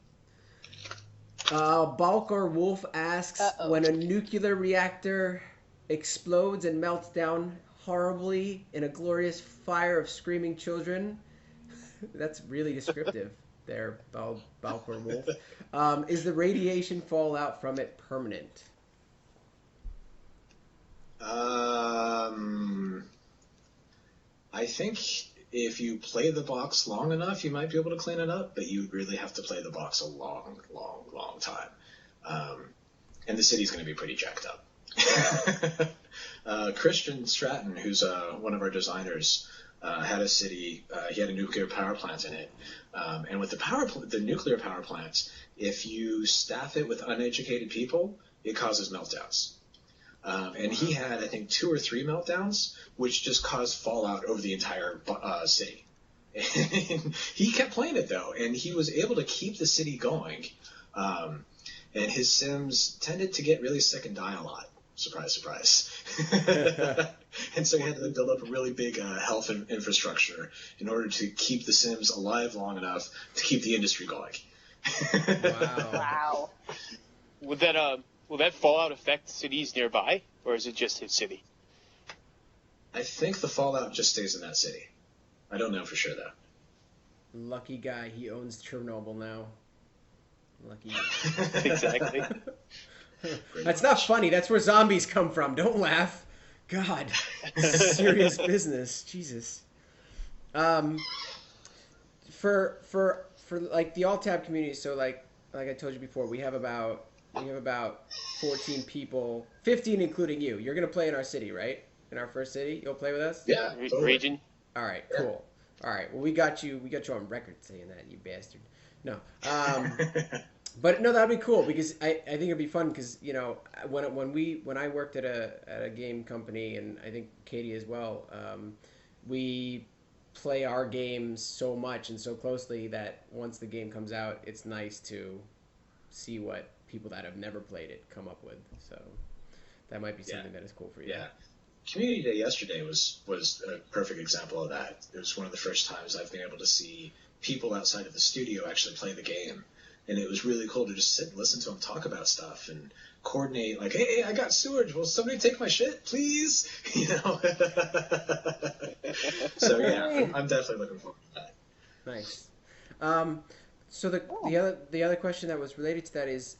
Balkor Wolf asks, when a nuclear reactor explodes and melts down horribly in a glorious fire of screaming children... That's really descriptive there, Balkor Wolf. Is the radiation fallout from it permanent? I think if you play the box long enough, you might be able to clean it up, but you really have to play the box a long, long, long time. And the city's going to be pretty jacked up. Christian Stratton, who's one of our designers, had a city, he had a nuclear power plant in it. And with the nuclear power plants, if you staff it with uneducated people, it causes meltdowns. And he had, I think, 2 or 3 meltdowns, which just caused fallout over the entire city. And he kept playing it, though, and he was able to keep the city going. And his Sims tended to get really sick and die a lot. Surprise, surprise. And so he had to build up a really big health infrastructure in order to keep the Sims alive long enough to keep the industry going. Wow. Will that fallout affect cities nearby, or is it just his city? I think the fallout just stays in that city. I don't know for sure, though. Lucky guy. He owns Chernobyl now. Lucky. Exactly. That's not funny. That's where zombies come from. Don't laugh. God. Serious business. Jesus. For like the alt-tab community, so like I told you before, we have about 14 people, 15 including you. You're gonna play in our city, right? In our first city, you'll play with us. Yeah. Totally. Region. All right. Cool. All right. Well, we got you on record saying that, you bastard. No. But no, that'd be cool because I think it'd be fun because when I worked at a game company, and I think Katie as well, we play our games so much and so closely that once the game comes out, it's nice to see what people that have never played it come up with. So that might be something that is cool for you. Yeah. Community Day yesterday was a perfect example of that. It was one of the first times I've been able to see people outside of the studio actually play the game. And it was really cool to just sit and listen to them talk about stuff and coordinate, like, hey, I got sewage. Will somebody take my shit, please? You know? So, yeah, I'm definitely looking forward to that. Nice. So the other question that was related to that is,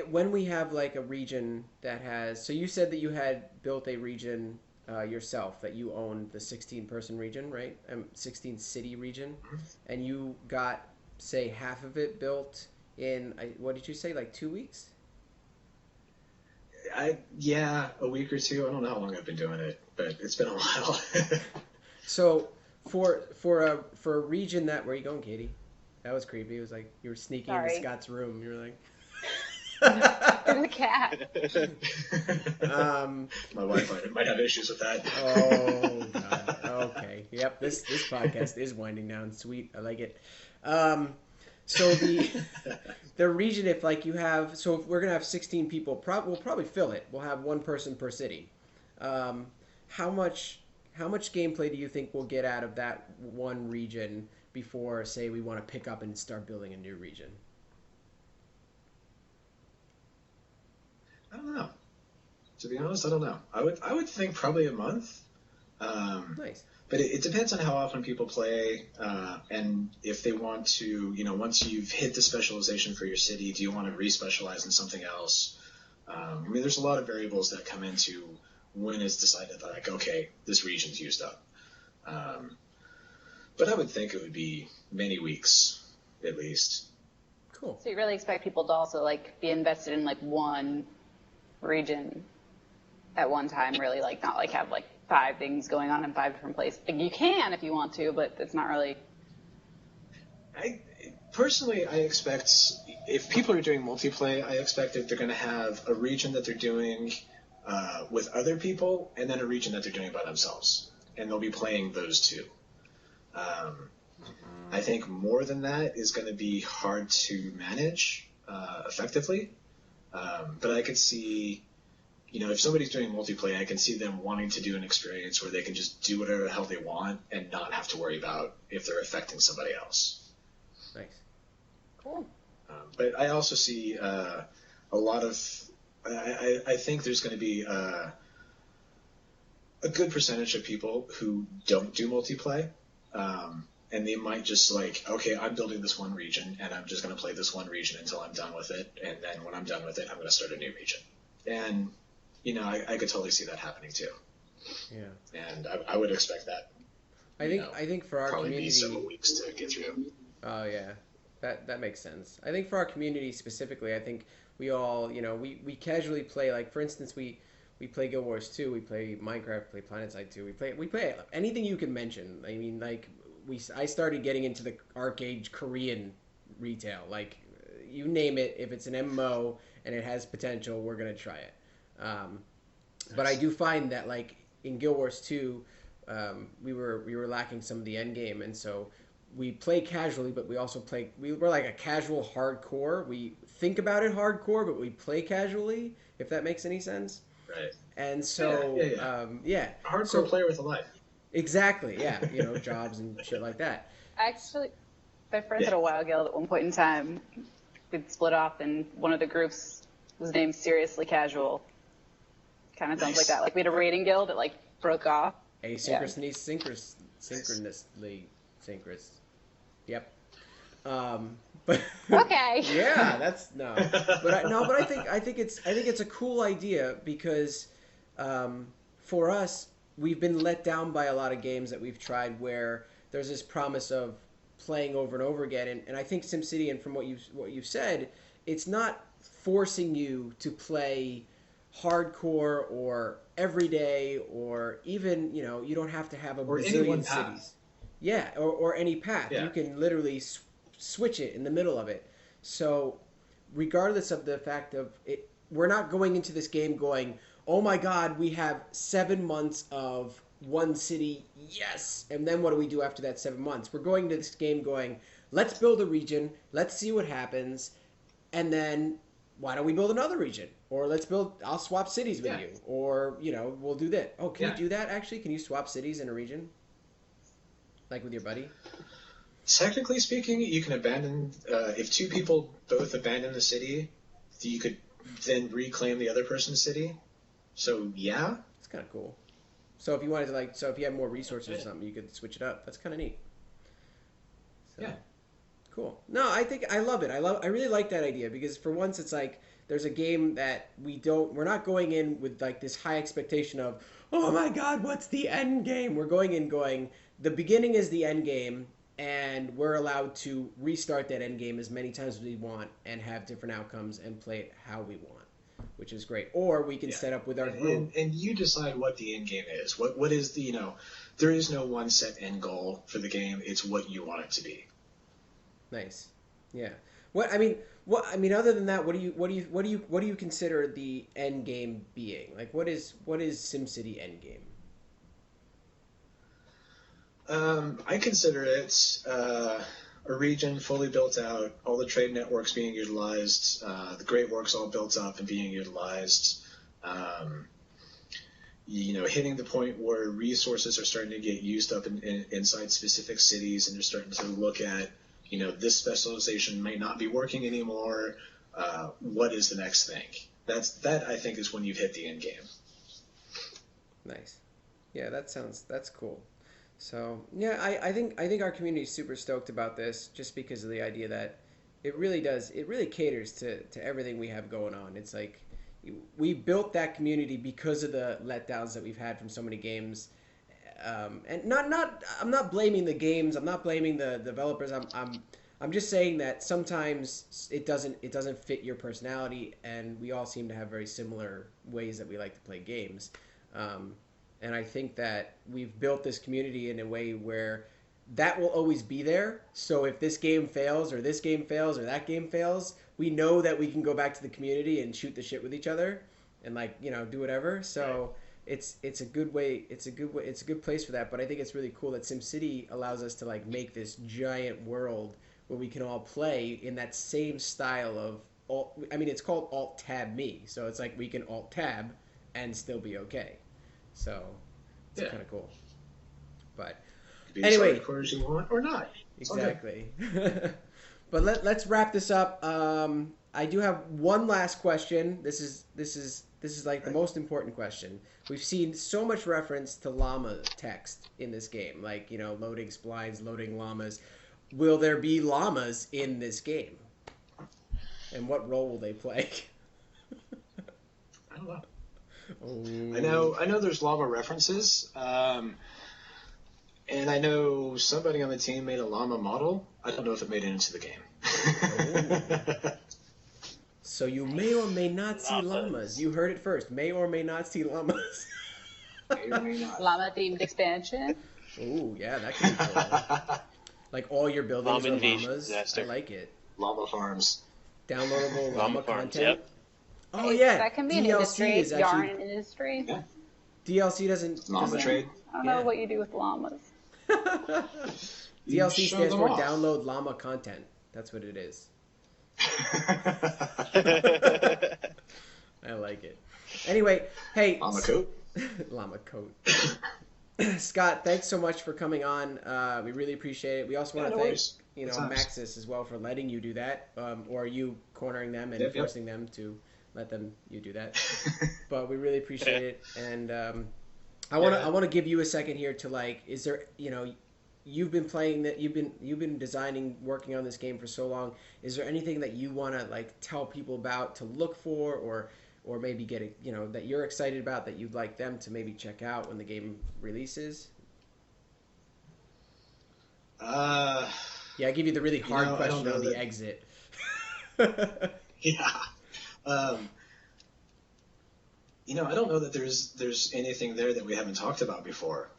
when we have, like, a region that has... So you said that you had built a region yourself, that you owned the 16-person region, right? 16-city region. Mm-hmm. And you got... say half of it built in, what did you say, like 2 weeks? Yeah, a week or two. I don't know how long I've been doing it, but it's been a while. So for a region that, where are you going, Katie? That was creepy. It was like you were sneaking into Scott's room. You were like, the cat. My wife might have issues with that. Oh God. Okay. Yep. This podcast is winding down. Sweet. I like it. So the region, if like you have, so if we're gonna have 16 people, we'll probably fill it. We'll have one person per city. How much gameplay do you think we'll get out of that one region before, say, we want to pick up and start building a new region? I don't know. To be honest, I don't know. I would think probably a month. Nice. But it depends on how often people play, and if they want to, once you've hit the specialization for your city, do you want to re-specialize in something else? I mean, there's a lot of variables that come into when it's decided that, like, okay, this region's used up. But I would think it would be many weeks, at least. Cool. So you really expect people to also, like, be invested in, like, one region at one time, really, like, not, like, have, like, 5 things going on in 5 different places. Like, you can if you want to, but it's not really... Personally, I expect, if people are doing multiplay, I expect that they're going to have a region that they're doing with other people, and then a region that they're doing by themselves, and they'll be playing those two. I think more than that is going to be hard to manage effectively, but I could see, if somebody's doing multiplayer, I can see them wanting to do an experience where they can just do whatever the hell they want and not have to worry about if they're affecting somebody else. Nice. Cool. But I also see a lot of, I think there's going to be a good percentage of people who don't do multiplayer. And they might just okay, I'm building this one region, and I'm just going to play this one region until I'm done with it. And then when I'm done with it, I'm going to start a new region. And, I could totally see that happening too. Yeah. And I would expect that. I think for our probably community, be several weeks to get through. Oh yeah, that makes sense. I think for our community specifically, I think we all, we casually play. Like for instance, we play Guild Wars 2, we play Minecraft, play PlanetSide 2, we play anything you can mention. I mean, I started getting into the arcade Korean retail. Like you name it, if it's an MMO and it has potential, we're gonna try it. But I do find that in Guild Wars 2, we were lacking some of the end game, and so we play casually, but we also play. We were like a casual hardcore. We think about it hardcore, but we play casually. If that makes any sense. Right. And so, a hardcore player with a life. Exactly. Yeah. Jobs and shit like that. Actually, my friends had a WoW guild at one point in time. We'd split off, and one of the groups was named Seriously Casual. Kind of sounds like that. Like we had a raiding guild that broke off. Asynchronously, synchronously, synchronous. Yep. But okay. Yeah, that's no. But I think it's a cool idea because for us, we've been let down by a lot of games that we've tried where there's this promise of playing over and over again, and I think SimCity, and from what you've said, it's not forcing you to play hardcore or everyday or even you don't have to have a bazillion cities. Yeah, or any path. Yeah. You can literally switch it in the middle of it. So regardless of the fact of it, we're not going into this game going, oh my god, we have 7 months of one city, yes, and then what do we do after that 7 months? We're going to this game going, let's build a region, let's see what happens, and then why don't we build another region? Or I'll swap cities with you, or we'll do that. Oh, can you do that actually? Can you swap cities in a region? Like with your buddy? Technically speaking, you can abandon, if two people both abandon the city, you could then reclaim the other person's city. So, yeah. It's kind of cool. So if you wanted to, if you have more resources or something, you could switch it up. That's kind of neat. So, yeah. Cool. No, I love it. I really like that idea because for once it's there's a game that we're not going in with this high expectation of, oh my god, what's the end game? We're going in going, the beginning is the end game, and we're allowed to restart that end game as many times as we want and have different outcomes and play it how we want, which is great. Or we can set up with our group. And you decide what the end game is. What is the, there is no one set end goal for the game. It's what you want it to be. Nice. Yeah. Other than that, what do you consider the end game being? What is SimCity end game? I consider it a region fully built out, all the trade networks being utilized, the great works all built up and being utilized, hitting the point where resources are starting to get used up inside specific cities, and they're starting to look at, this specialization may not be working anymore. What is the next thing? That I think is when you've hit the end game. Nice. Yeah, that's cool. So yeah, I think our community is super stoked about this just because of the idea that it really caters to everything we have going on. It's we built that community because of the letdowns that we've had from so many games. And I'm not blaming the games. I'm not blaming the developers. I'm just saying that sometimes it doesn't fit your personality, and we all seem to have very similar ways that we like to play games. And I think that we've built this community in a way where that will always be there. So if this game fails, or this game fails, or that game fails, we know that we can go back to the community and shoot the shit with each other. and like, you know, do whatever. So it's a good way. It's a good place for that. But I think it's really cool that SimCity allows us to like make this giant world where we can all play in that same style of I mean, it's called Alt Tab Me, so it's like we can Alt Tab and still be okay. So it's kind of cool. But anyway, as you want or not. Exactly. But let's wrap this up. I do have one last question. This is like the most important question. We've seen so much reference to llama text in this game, like, you know, loading splines, loading llamas. Will there be llamas in this game? And what role will they play? I don't know. I know there's llama references. And I know somebody on the team made a llama model. I don't know if it made it into the game. So you may or may not see llamas. You heard it first. May or may not see llamas. May or may not. Llama-themed expansion. Oh, yeah, that could be cool. Like all your buildings are llamas. Disaster. I like it. Llama farms. Downloadable llama farms, content. yep. Oh, yeah. That can be an DLC industry, is actually, yarn industry. Yeah. DLC doesn't... Llama trade. I don't know what you do with llamas. DLC show stands them for off. download llama content. That's what it is. I like it. Anyway, hey... Llama coat? Llama coat. Scott, thanks so much for coming on. We really appreciate it. We also want to thank you know, Maxis as well for letting you do that, or you cornering them and forcing them to let you do that. But we really appreciate it, and I want to give you a second here to like, is there, you know, you've been playing that, you've been designing, working on this game for so long. Is there anything that you want to like tell people about to look for, or maybe get it, you know, that you're excited about that you'd like them to maybe check out when the game releases? Yeah, I give you the really hard question on the exit. Yeah. You know, I don't know that there's anything there that we haven't talked about before.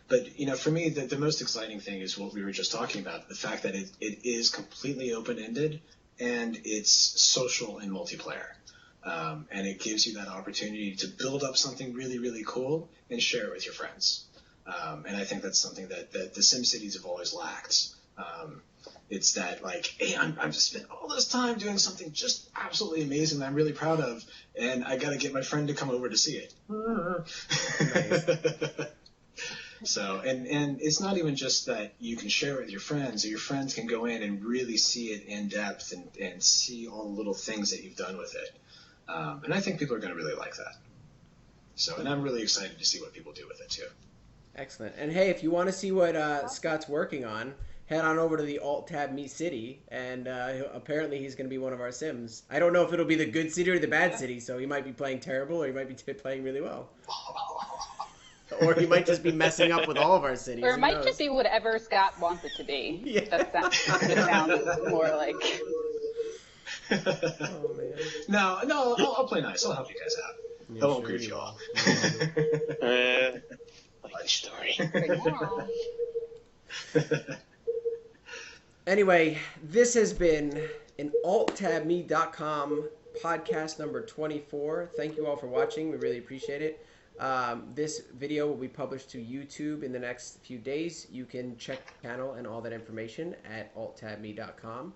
But, you know, for me, the most exciting thing is what we were just talking about, the fact that it is completely open-ended and it's social and multiplayer. And it gives you that opportunity to build up something really, really cool and share it with your friends. And I think that's something that the SimCities have always lacked. It's that, like, hey, I've just spent all this time doing something just absolutely amazing that I'm really proud of, and I got to get my friend to come over to see it. So, and it's not even just that you can share it with your friends, or your friends can go in and really see it in depth and see all the little things that you've done with it. And I think people are going to really like that. So, and I'm really excited to see what people do with it, too. Excellent. And hey, if you want to see what Scott's working on, head on over to the Alt Tab Me City, and apparently he's going to be one of our Sims. I don't know if it'll be the good city or the bad city, so he might be playing terrible, or he might be playing really well. Or he might just be messing up with all of our cities. Or it might just be whatever Scott wants it to be. Yeah. That sounds more like... Oh, man. No, I'll play nice. I'll help you guys out. Yeah, I won't sure grief you you all. Like the story. Anyway, this has been an alttabme.com podcast number 24. Thank you all for watching. We really appreciate it. This video will be published to YouTube in the next few days. You can check the channel and all that information at alttabme.com.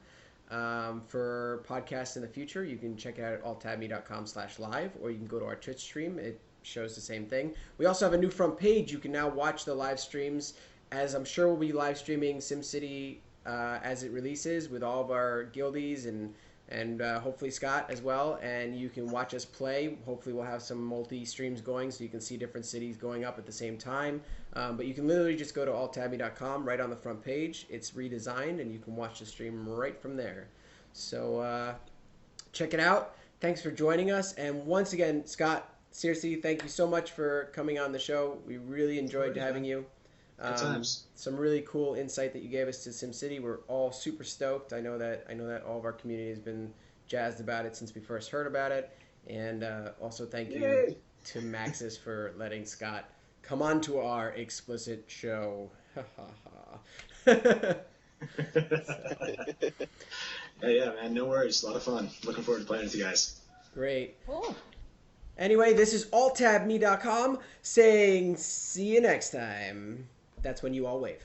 For podcasts in the future, you can check it out at alttabme.com/live, or you can go to our Twitch stream. It shows the same thing. We also have a new front page. You can now watch the live streams, as I'm sure we'll be live streaming SimCity as it releases with all of our guildies and hopefully Scott as well. And you can watch us play. Hopefully we'll have some multi-streams going so you can see different cities going up at the same time. But you can literally just go to alttabme.com right on the front page. It's redesigned and you can watch the stream right from there. So check it out. Thanks for joining us. And once again, Scott, seriously, thank you so much for coming on the show. We really enjoyed having you. Good times. Some really cool insight that you gave us to SimCity. We're all super stoked. I know that all of our community has been jazzed about it since we first heard about it. And also thank you to Maxis for letting Scott come on to our explicit show. Yeah, man, no worries. A lot of fun. Looking forward to playing with you guys. Great. Cool. Anyway, this is alttabme.com saying see you next time. That's when you all wave.